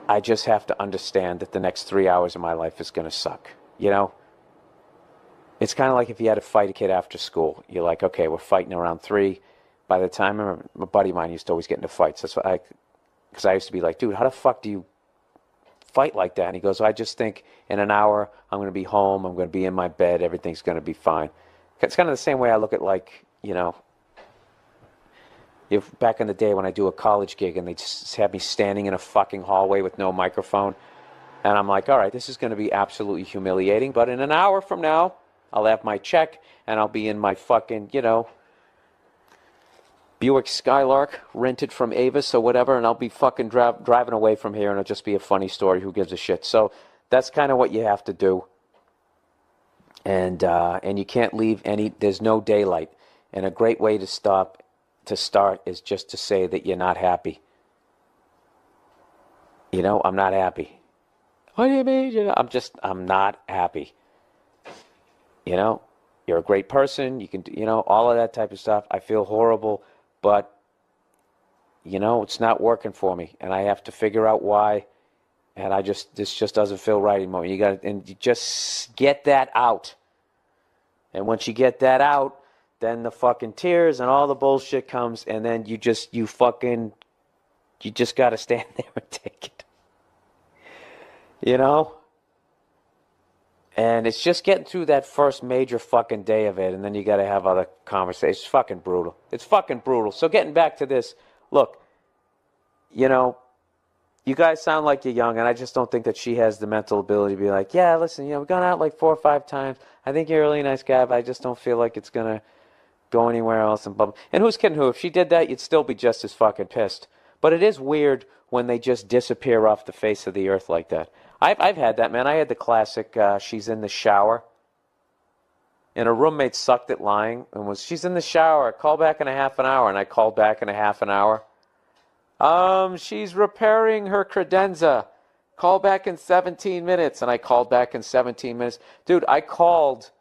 I just have to understand that the next 3 hours of my life is going to suck, It's kind of like if you had to fight a kid after school. You're like, okay, we're fighting around 3. By the time, I remember a buddy of mine used to always get into fights. That's why because I used to be like, dude, how the fuck do you fight like that. And he goes, I just think in an hour I'm going to be home, I'm going to be in my bed, everything's going to be fine. It's kind of the same way I look at, like, you know, if back in the day when I do a college gig and they just have me standing in a fucking hallway with no microphone, and I'm like, all right, this is going to be absolutely humiliating, but in an hour from now, I'll have my check, and I'll be in my fucking, you know, Buick Skylark, rented from Avis or whatever, and I'll be fucking driving away from here, and it'll just be a funny story. Who gives a shit? So that's kind of what you have to do. And you can't leave any. There's no daylight, and a great way to start is just to say that you're not happy. You know, I'm not happy. What do you mean? You know, I'm not happy. You know, you're a great person. You can, you know, all of that type of stuff. I feel horrible. But, you know, it's not working for me, and I have to figure out why, and this just doesn't feel right anymore. You just get that out. And once you get that out, then the fucking tears and all the bullshit comes, and then you just got to stand there and take it. You know? And it's just getting through that first major fucking day of it, and then you got to have other conversations. It's fucking brutal. It's fucking brutal. So getting back to this, look, you know, you guys sound like you're young, and I just don't think that she has the mental ability to be like, yeah, listen, you know, we've gone out like 4 or 5 times. I think you're a really nice guy, but I just don't feel like it's going to go anywhere else. And who's kidding who? If she did that, you'd still be just as fucking pissed. But it is weird when they just disappear off the face of the earth like that. I've had that, man. I had the classic, she's in the shower, and her roommate sucked at lying, and she's in the shower, call back in a half an hour, and I called back in a half an hour. She's repairing her credenza, call back in 17 minutes, and I called back in 17 minutes. Dude, I called,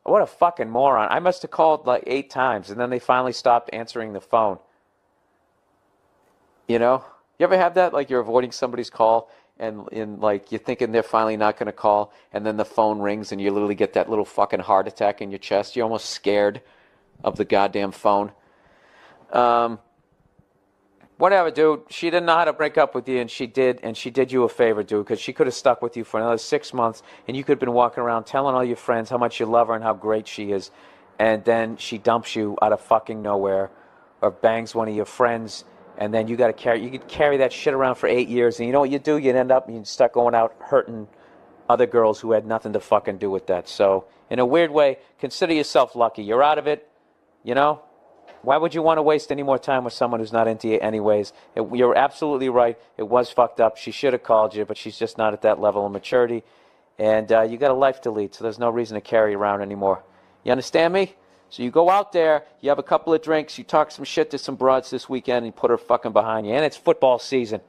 what a fucking moron. I must have called like 8 times, and then they finally stopped answering the phone. You know? You ever have that, like you're avoiding somebody's call, and like you're thinking they're finally not going to call, and then the phone rings and you literally get that little fucking heart attack in your chest. You're almost scared of the goddamn phone. Whatever, dude. She didn't know how to break up with you, and she did you a favor, dude, because she could have stuck with you for another 6 months, and you could have been walking around telling all your friends how much you love her and how great she is, and then she dumps you out of fucking nowhere, or bangs one of your friends. And then you could carry that shit around for 8 years, and you know what you do? You'd end up, you'd start going out hurting other girls who had nothing to fucking do with that. So, in a weird way, consider yourself lucky. You're out of it, you know? Why would you want to waste any more time with someone who's not into you anyways? You're absolutely right. It was fucked up. She should have called you, but she's just not at that level of maturity. And you got a life to lead, so there's no reason to carry around anymore. You understand me? So you go out there, you have a couple of drinks, you talk some shit to some broads this weekend, and you put her fucking behind you. And it's football season.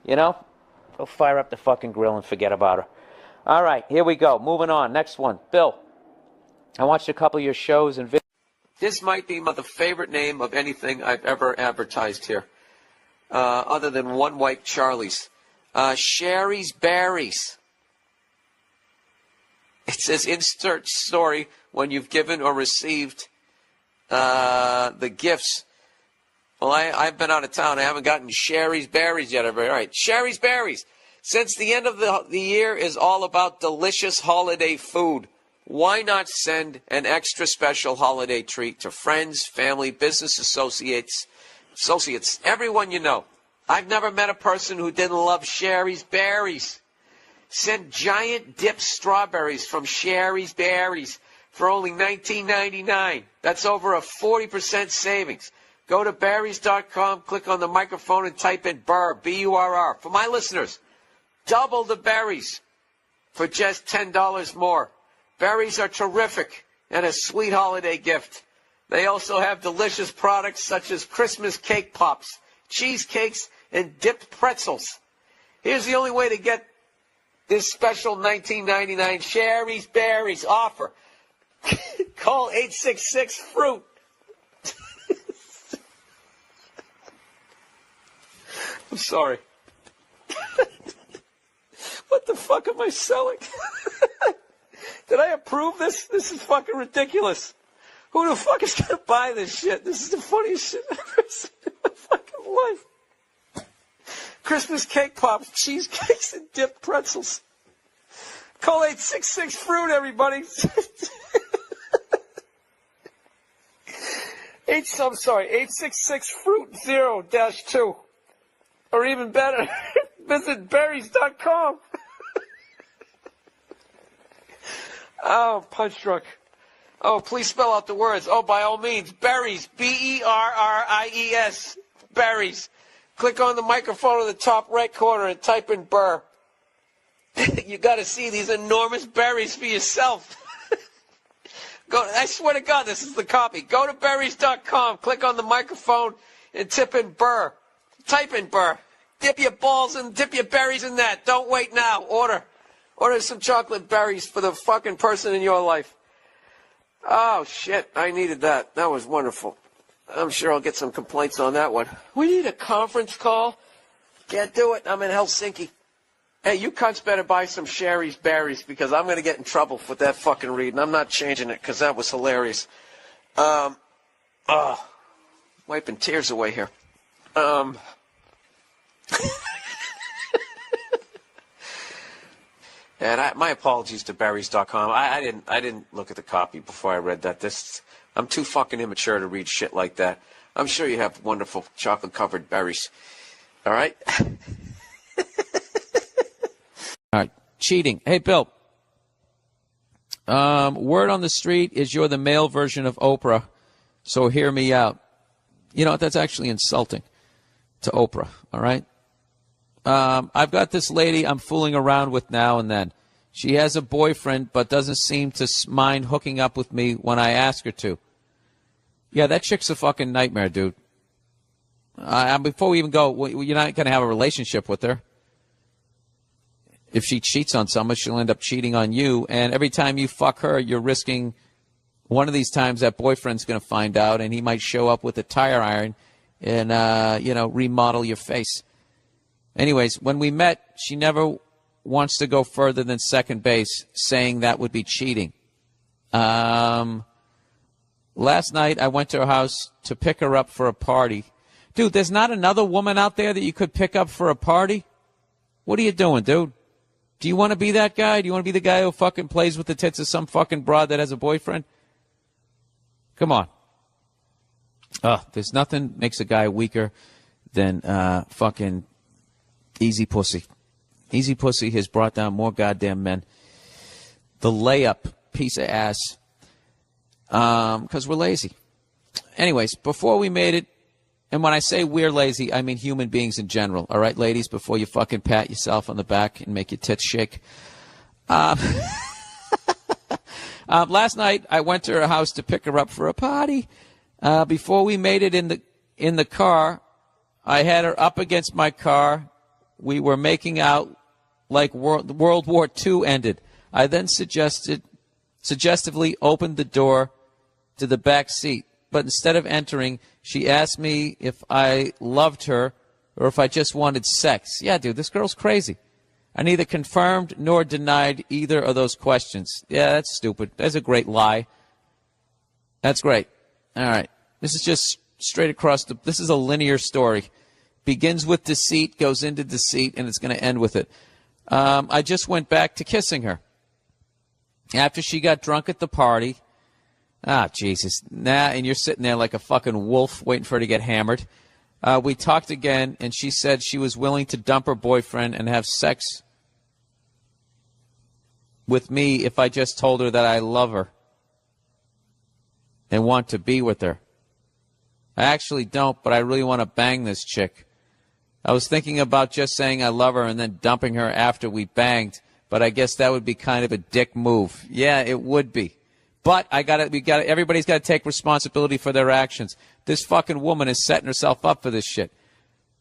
You know? Go fire up the fucking grill and forget about her. All right, here we go. Moving on. Next one. Bill, I watched a couple of your shows and videos. This might be the favorite name of anything I've ever advertised here, other than One White Charlie's. Sherry's Berries. It says, insert story when you've given or received the gifts. Well, I've been out of town. I haven't gotten Sherry's Berries yet. All right, Sherry's Berries. Since the end of the year is all about delicious holiday food, why not send an extra special holiday treat to friends, family, business associates, everyone you know? I've never met a person who didn't love Sherry's Berries. Send giant dipped strawberries from Sherry's Berries for only $19.99. That's over a 40% savings. Go to berries.com, click on the microphone, and type in Burr, B-U-R-R. For my listeners, double the berries for just $10 more. Berries are terrific and a sweet holiday gift. They also have delicious products such as Christmas cake pops, cheesecakes, and dipped pretzels. Here's the only way to get this special $19.99 Sherry's Berries offer. Call 866-FRUIT. I'm sorry. What the fuck am I selling? Did I approve this? This is fucking ridiculous. Who the fuck is going to buy this shit? This is the funniest shit I've ever seen in my fucking life. Christmas cake pops, cheesecakes, and dipped pretzels. Call 866-FRUIT, everybody. 866-FRUIT-0-2. Or even better, visit berries.com. Oh, punch drunk. Oh, please spell out the words. Oh, by all means, berries. B-E-R-R-I-E-S. Berries. Click on the microphone in the top right corner and type in Burr. You got to see these enormous berries for yourself. I swear to God, this is the copy. Go to berries.com, click on the microphone, and type in Burr. Type in Burr. Dip your balls and dip your berries in that. Don't wait now. Order some chocolate berries for the fucking person in your life. Oh, shit. I needed that. That was wonderful. I'm sure I'll get some complaints on that one. We need a conference call. Can't do it. I'm in Helsinki. Hey, you cunts better buy some Sherry's berries because I'm going to get in trouble with that fucking read, and I'm not changing it because that was hilarious. Wiping tears away here. And my apologies to berries.com. I didn't look at the copy before I read that. I'm too fucking immature to read shit like that. I'm sure you have wonderful chocolate-covered berries. All right? All right. Cheating. Hey, Bill. Word on the street is you're the male version of Oprah, so hear me out. You know what? That's actually insulting to Oprah, all right? I've got this lady I'm fooling around with now and then. She has a boyfriend but doesn't seem to mind hooking up with me when I ask her to. Yeah, that chick's a fucking nightmare, dude. Before we even go, you're not going to have a relationship with her. If she cheats on someone, she'll end up cheating on you. And every time you fuck her, you're risking one of these times that boyfriend's going to find out, and he might show up with a tire iron and, remodel your face. Anyways, when we met, she never wants to go further than second base, saying that would be cheating. Last night, I went to her house to pick her up for a party. Dude, there's not another woman out there that you could pick up for a party? What are you doing, dude? Do you want to be that guy? Do you want to be the guy who fucking plays with the tits of some fucking broad that has a boyfriend? Come on. There's nothing makes a guy weaker than fucking easy pussy. Easy pussy has brought down more goddamn men. The layup piece of ass. Because we're lazy. Anyways, before we made it, and when I say we're lazy, I mean human beings in general. All right, ladies, before you fucking pat yourself on the back and make your tits shake. Last night, I went to her house to pick her up for a party. Before we made it in the car, I had her up against my car. We were making out like World War II ended. I then suggestively opened the door to the back seat. But instead of entering, she asked me if I loved her or if I just wanted sex. Yeah, dude, this girl's crazy. I neither confirmed nor denied either of those questions. Yeah, that's stupid. That's a great lie. That's great. All right. This is just straight across this is a linear story. Begins with deceit, goes into deceit, and it's going to end with it. I just went back to kissing her. After she got drunk at the party. Jesus. And you're sitting there like a fucking wolf waiting for her to get hammered. We talked again, and she said she was willing to dump her boyfriend and have sex with me if I just told her that I love her and want to be with her. I actually don't, but I really want to bang this chick. I was thinking about just saying I love her and then dumping her after we banged, but I guess that would be kind of a dick move. Yeah, it would be. But everybody's got to take responsibility for their actions. This fucking woman is setting herself up for this shit.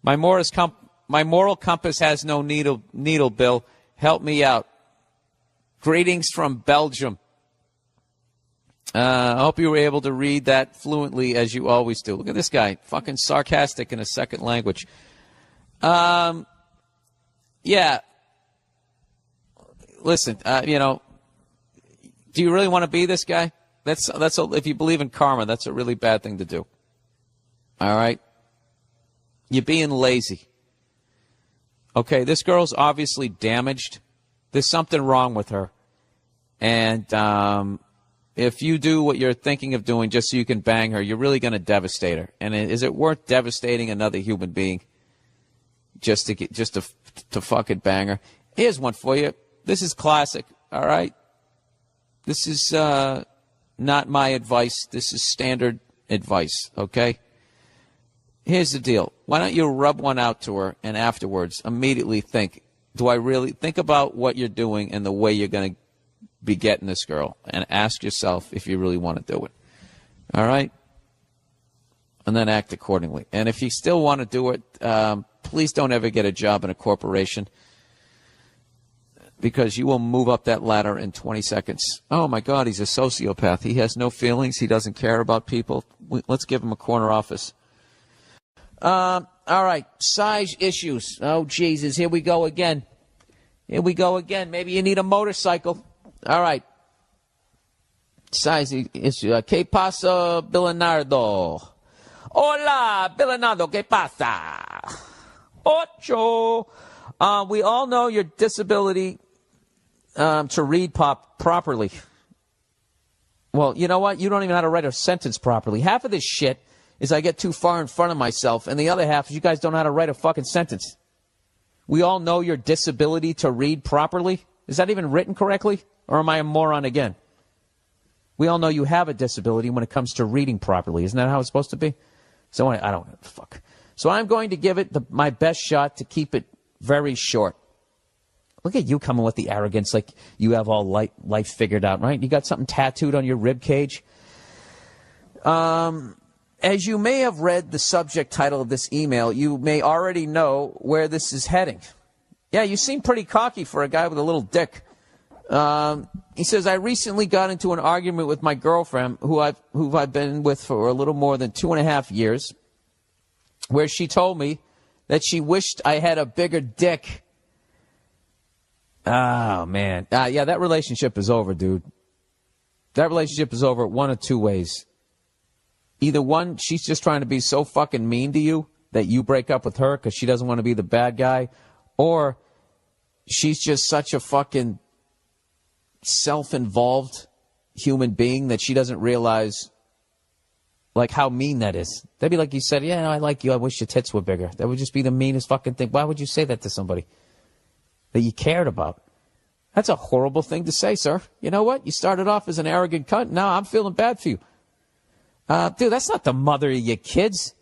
My moral compass has no needle, Bill. Help me out. Greetings from Belgium. I hope you were able to read that fluently as you always do. Look at this guy, fucking sarcastic in a second language. Yeah. Listen, do you really want to be this guy? If you believe in karma, that's a really bad thing to do. All right? You're being lazy. Okay, this girl's obviously damaged. There's something wrong with her. And if you do what you're thinking of doing just so you can bang her, you're really going to devastate her. And is it worth devastating another human being just to fucking bang her? Here's one for you. This is classic, all right? This is not my advice. This is standard advice, okay? Here's the deal. Why don't you rub one out to her and afterwards immediately think, do I really think about what you're doing and the way you're going to be getting this girl, and ask yourself if you really want to do it. All right? And then act accordingly. And if you still want to do it, please don't ever get a job in a corporation, because you will move up that ladder in 20 seconds. Oh, my God, he's a sociopath. He has no feelings. He doesn't care about people. Let's give him a corner office. All right, size issues. Oh, Jesus, here we go again. Here we go again. Maybe you need a motorcycle. All right. Size issue. ¿Qué pasa, Leonardo? Hola, Leonardo. ¿Qué pasa? Ocho. We all know your disability to read properly. Well, you know what? You don't even know how to write a sentence properly. Half of this shit is I get too far in front of myself, and the other half is you guys don't know how to write a fucking sentence. We all know your disability to read properly. Is that even written correctly? Or am I a moron again? We all know you have a disability when it comes to reading properly. Isn't that how it's supposed to be? So I don't fuck. So I'm going to give it my best shot to keep it very short. Look at you coming with the arrogance like you have all life figured out, right? You got something tattooed on your rib cage. As you may have read the subject title of this email, you may already know where this is heading. Yeah, you seem pretty cocky for a guy with a little dick. He says, I recently got into an argument with my girlfriend, who I've been with for a little more than 2.5 years, where she told me that she wished I had a bigger dick. Oh, man. Yeah, that relationship is over, dude. That relationship is over one of two ways. Either one, she's just trying to be so fucking mean to you that you break up with her because she doesn't want to be the bad guy, or she's just such a fucking self-involved human being that she doesn't realize like how mean that is. That'd be like you said, yeah, I like you, I wish your tits were bigger. That would just be the meanest fucking thing. Why would you say that to somebody that you cared about? That's a horrible thing to say, sir. You know what? You started off as an arrogant cunt. Now I'm feeling bad for you. Dude, that's not the mother of your kids.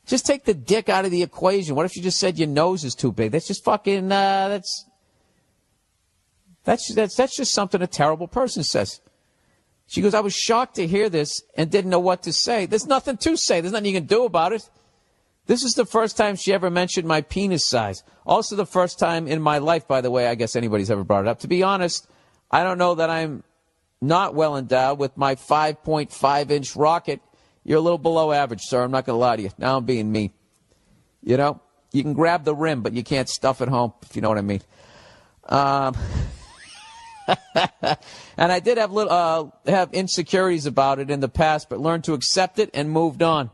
Just take the dick out of the equation. What if you just said your nose is too big? That's just fucking, that's just something a terrible person says. She goes, I was shocked to hear this and didn't know what to say. There's nothing to say. There's nothing you can do about it. This is the first time she ever mentioned my penis size. Also the first time in my life, by the way, I guess anybody's ever brought it up. To be honest, I don't know that I'm not well endowed with my 5.5-inch rocket. You're a little below average, sir. I'm not going to lie to you. Now I'm being mean. You know, you can grab the rim, but you can't stuff it home, if you know what I mean. And I did have insecurities about it in the past, but learned to accept it and moved on.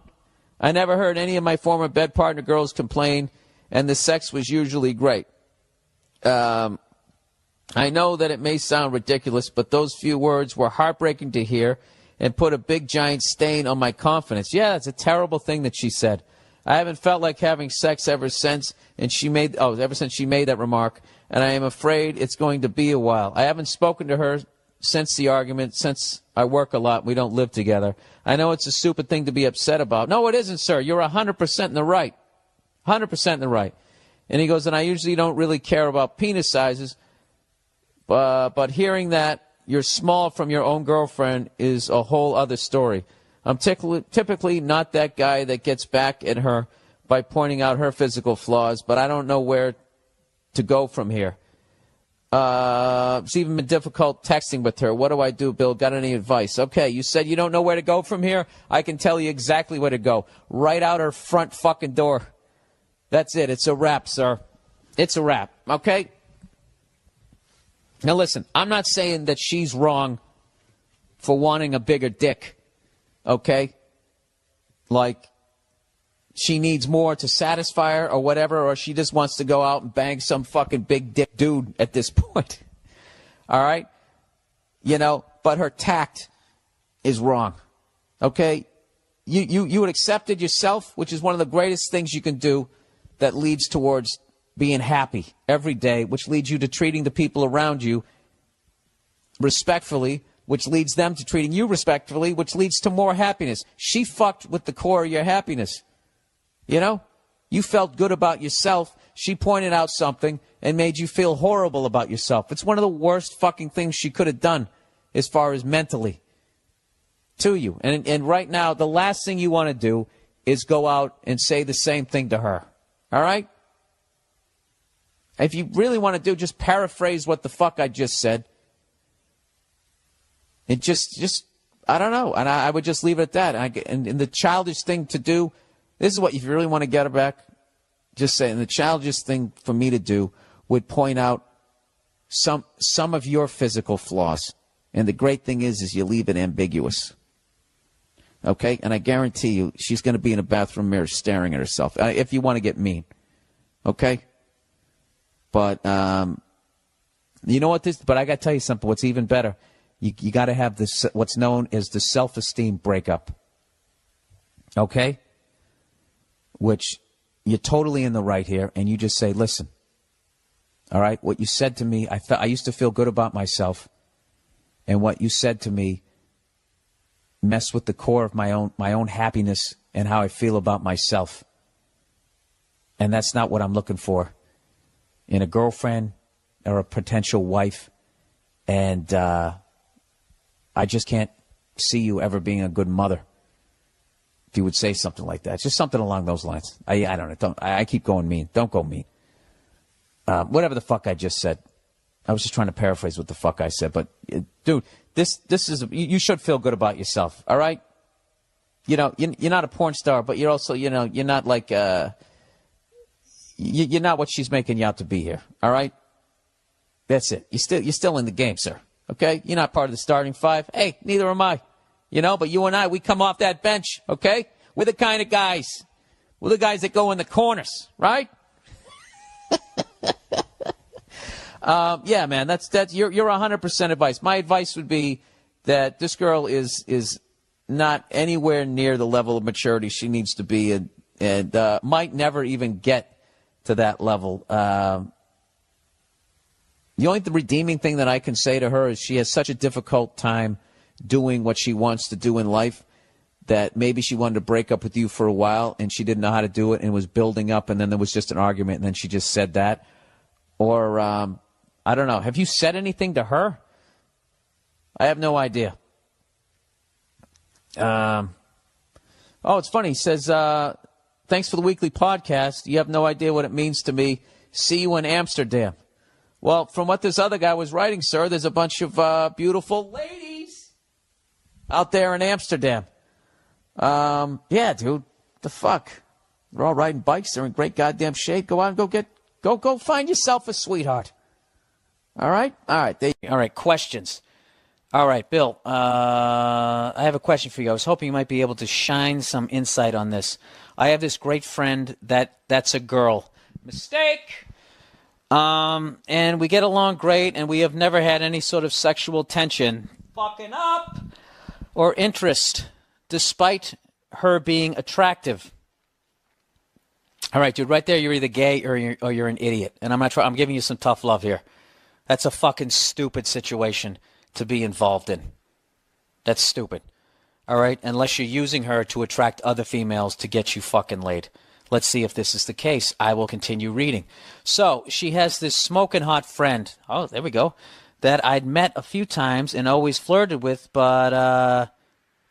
I never heard any of my former bed partner girls complain, and the sex was usually great. I know that it may sound ridiculous, but those few words were heartbreaking to hear and put a big giant stain on my confidence. Yeah, it's a terrible thing that she said. I haven't felt like having sex ever since she made that remark, and I am afraid it's going to be a while. I haven't spoken to her since the argument, since I work a lot. We don't live together. I know it's a stupid thing to be upset about. No, it isn't, sir. You're 100% in the right. 100% in the right. And he goes, and I usually don't really care about penis sizes, but hearing that you're small from your own girlfriend is a whole other story. I'm typically not that guy that gets back at her by pointing out her physical flaws, but I don't know where to go from here. It's even been difficult texting with her. What do I do, Bill? Got any advice? Okay, you said you don't know where to go from here. I can tell you exactly where to go. Right out her front fucking door. That's it. It's a wrap, sir. It's a wrap, okay? Now listen, I'm not saying that she's wrong for wanting a bigger dick, okay? Like, she needs more to satisfy her or whatever, or she just wants to go out and bang some fucking big dick dude at this point. All right? You know, but her tact is wrong. Okay? You would accept it yourself, which is one of the greatest things you can do that leads towards being happy every day, which leads you to treating the people around you respectfully, which leads them to treating you respectfully, which leads to more happiness. She fucked with the core of your happiness. You know? You felt good about yourself. She pointed out something and made you feel horrible about yourself. It's one of the worst fucking things she could have done as far as mentally to you. And right now, the last thing you want to do is go out and say the same thing to her. All right? If you really want to do, just paraphrase what the fuck I just said. It just I don't know. And I would just leave it at that. And the childish thing to do, this is what, if you really want to get her back, just say, and the childish thing for me to do would point out some of your physical flaws. And the great thing is you leave it ambiguous. Okay? And I guarantee you, she's going to be in a bathroom mirror staring at herself, if you want to get mean. Okay? But, you know what but I got to tell you something, what's even better. You got to have this, what's known as the self-esteem breakup. Okay? Which you're totally in the right here, and you just say, listen, all right, what you said to me, I used to feel good about myself, and what you said to me messed with the core of my own happiness and how I feel about myself. And that's not what I'm looking for in a girlfriend or a potential wife. And I just can't see you ever being a good mother. If you would say something like that, just something along those lines. I don't know. I keep going mean. Don't go mean. Whatever the fuck I just said. I was just trying to paraphrase what the fuck I said. But dude, this is you should feel good about yourself. All right. You know, you're not a porn star, but you're also, you know, you're not like you're not what she's making you out to be here. All right. That's it. You're still in the game, sir. Okay. You're not part of the starting five. Hey, neither am I. You know, but you and I, we come off that bench, okay? We're the kind of guys. We're the guys that go in the corners, right? Yeah, man, that's you're 100% advice. My advice would be that this girl is not anywhere near the level of maturity she needs to be, and might never even get to that level. The only redeeming thing that I can say to her is she has such a difficult time doing what she wants to do in life that maybe she wanted to break up with you for a while and she didn't know how to do it and was building up, and then there was just an argument and then she just said that. Or I don't know. Have you said anything to her? I have no idea. Oh, it's funny. He says, thanks for the weekly podcast. You have no idea what it means to me. See you in Amsterdam. Well, from what this other guy was writing, sir, there's a bunch of beautiful ladies out there in Amsterdam. Yeah, dude. The fuck? They're all riding bikes. They're in great goddamn shape. Go out and go find yourself a sweetheart. All right? All right. All right, questions. All right, Bill, I have a question for you. I was hoping you might be able to shine some insight on this. I have this great friend that's a girl. Mistake. And we get along great, and we have never had any sort of sexual tension. Fucking up. Or interest, despite her being attractive. All right, dude, right there, you're either gay or you're an idiot. And I'm giving you some tough love here. That's a fucking stupid situation to be involved in. That's stupid. All right? Unless you're using her to attract other females to get you fucking laid. Let's see if this is the case. I will continue reading. So, she has this smoking hot friend. Oh, there we go. That I'd met a few times and always flirted with, but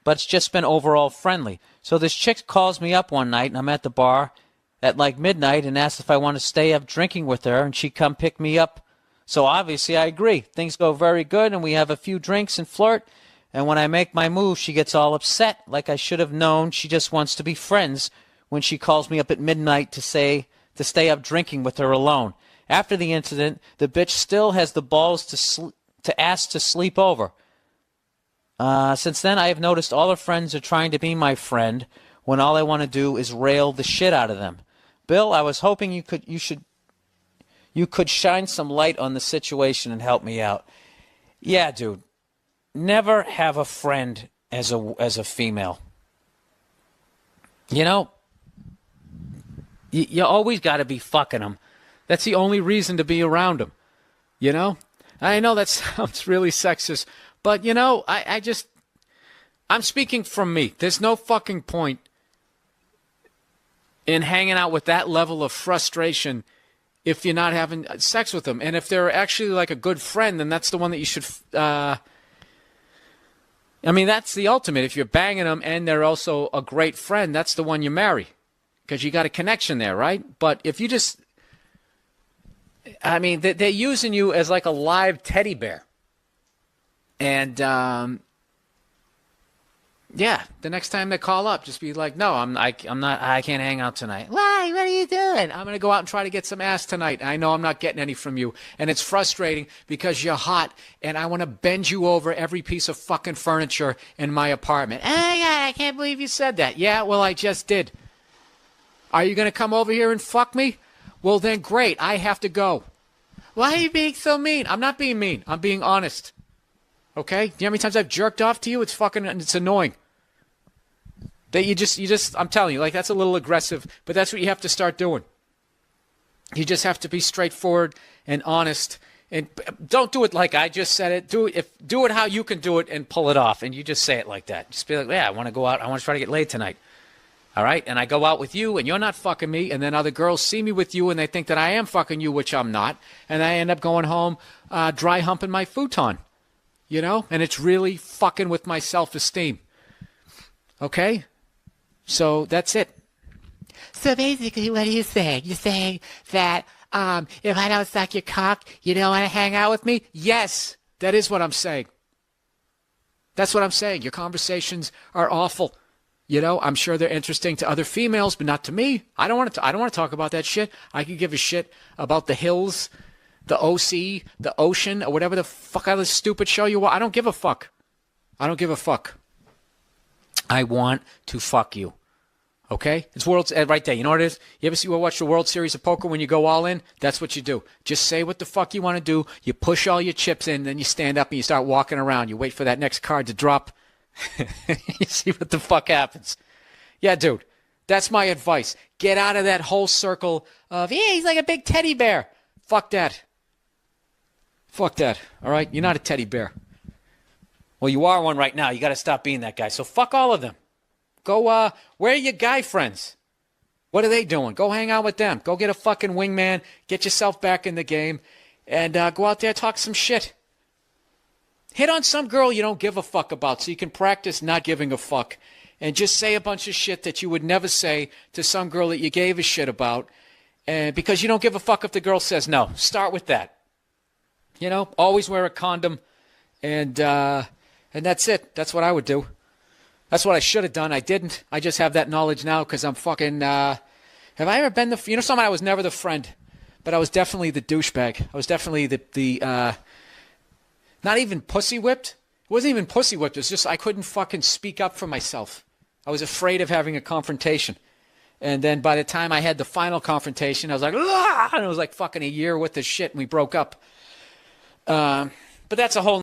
it's just been overall friendly. So this chick calls me up one night, and I'm at the bar at like midnight and asks if I want to stay up drinking with her, and she come pick me up. So obviously I agree. Things go very good, and we have a few drinks and flirt, and when I make my move, she gets all upset, like I should have known she just wants to be friends when she calls me up at midnight to stay up drinking with her alone. After the incident, the bitch still has the balls to ask to sleep over. Since then, I have noticed all her friends are trying to be my friend when all I want to do is rail the shit out of them. Bill, I was hoping you could shine some light on the situation and help me out. Yeah, dude. Never have a friend as a female. You know, you always got to be fucking them. That's the only reason to be around them. You know? I know that sounds really sexist, but, you know, I'm speaking from me. There's no fucking point in hanging out with that level of frustration if you're not having sex with them. And if they're actually like a good friend, then that's the one that you should... I mean, that's the ultimate. If you're banging them and they're also a great friend, that's the one you marry. Because you got a connection there, right? But if you just... I mean, they're using you as like a live teddy bear. And, yeah, the next time they call up, just be like, no, I can't hang out tonight. Why? What are you doing? I'm going to go out and try to get some ass tonight. I know I'm not getting any from you. And it's frustrating because you're hot and I want to bend you over every piece of fucking furniture in my apartment. Oh, yeah, I can't believe you said that. Yeah, well, I just did. Are you going to come over here and fuck me? Well, then great. I have to go. Why are you being so mean? I'm not being mean. I'm being honest. Okay? Do you know how many times I've jerked off to you? It's annoying. That you just, I'm telling you, like, that's a little aggressive, but that's what you have to start doing. You just have to be straightforward and honest, and don't do it like I just said it. Do it how you can do it and pull it off, and you just say it like that. Just be like, yeah, I want to go out. I want to try to get laid tonight. All right? And I go out with you, and you're not fucking me, and then other girls see me with you, and they think that I am fucking you, which I'm not, and I end up going home dry humping my futon, you know? And it's really fucking with my self-esteem. Okay? So that's it. So basically, what are you saying? You're saying that if I don't suck your cock, you don't want to hang out with me? Yes, that is what I'm saying. That's what I'm saying. Your conversations are awful. You know, I'm sure they're interesting to other females, but not to me. I don't want to talk about that shit. I could give a shit about the hills, the OC, the ocean, or whatever the fuck other stupid show you want. I don't give a fuck. I don't give a fuck. I want to fuck you. Okay? It's world's right there. You know what it is? You ever watch the World Series of Poker when you go all in? That's what you do. Just say what the fuck you want to do. You push all your chips in, then you stand up and you start walking around. You wait for that next card to drop. You see what the fuck happens. Yeah, dude. That's my advice. Get out of that whole circle of, yeah, he's like a big teddy bear. Fuck that. Fuck that. All right? You're not a teddy bear. Well, you are one right now. You got to stop being that guy. So fuck all of them. Go, where are your guy friends? What are they doing? Go hang out with them. Go get a fucking wingman. Get yourself back in the game. And go out there, talk some shit. Hit on some girl you don't give a fuck about so you can practice not giving a fuck. And just say a bunch of shit that you would never say to some girl that you gave a shit about. And because you don't give a fuck if the girl says no. Start with that. You know, always wear a condom. And that's it. That's what I would do. That's what I should have done. I didn't. I just have that knowledge now because I'm fucking... have I ever been the... You know something? I was never the friend, but I was definitely the douchebag. I was definitely the not even pussy whipped. It wasn't even pussy whipped. It was just I couldn't fucking speak up for myself. I was afraid of having a confrontation. And then by the time I had the final confrontation, I was like, ah! And it was like fucking a year worth of shit, and we broke up. But that's a whole...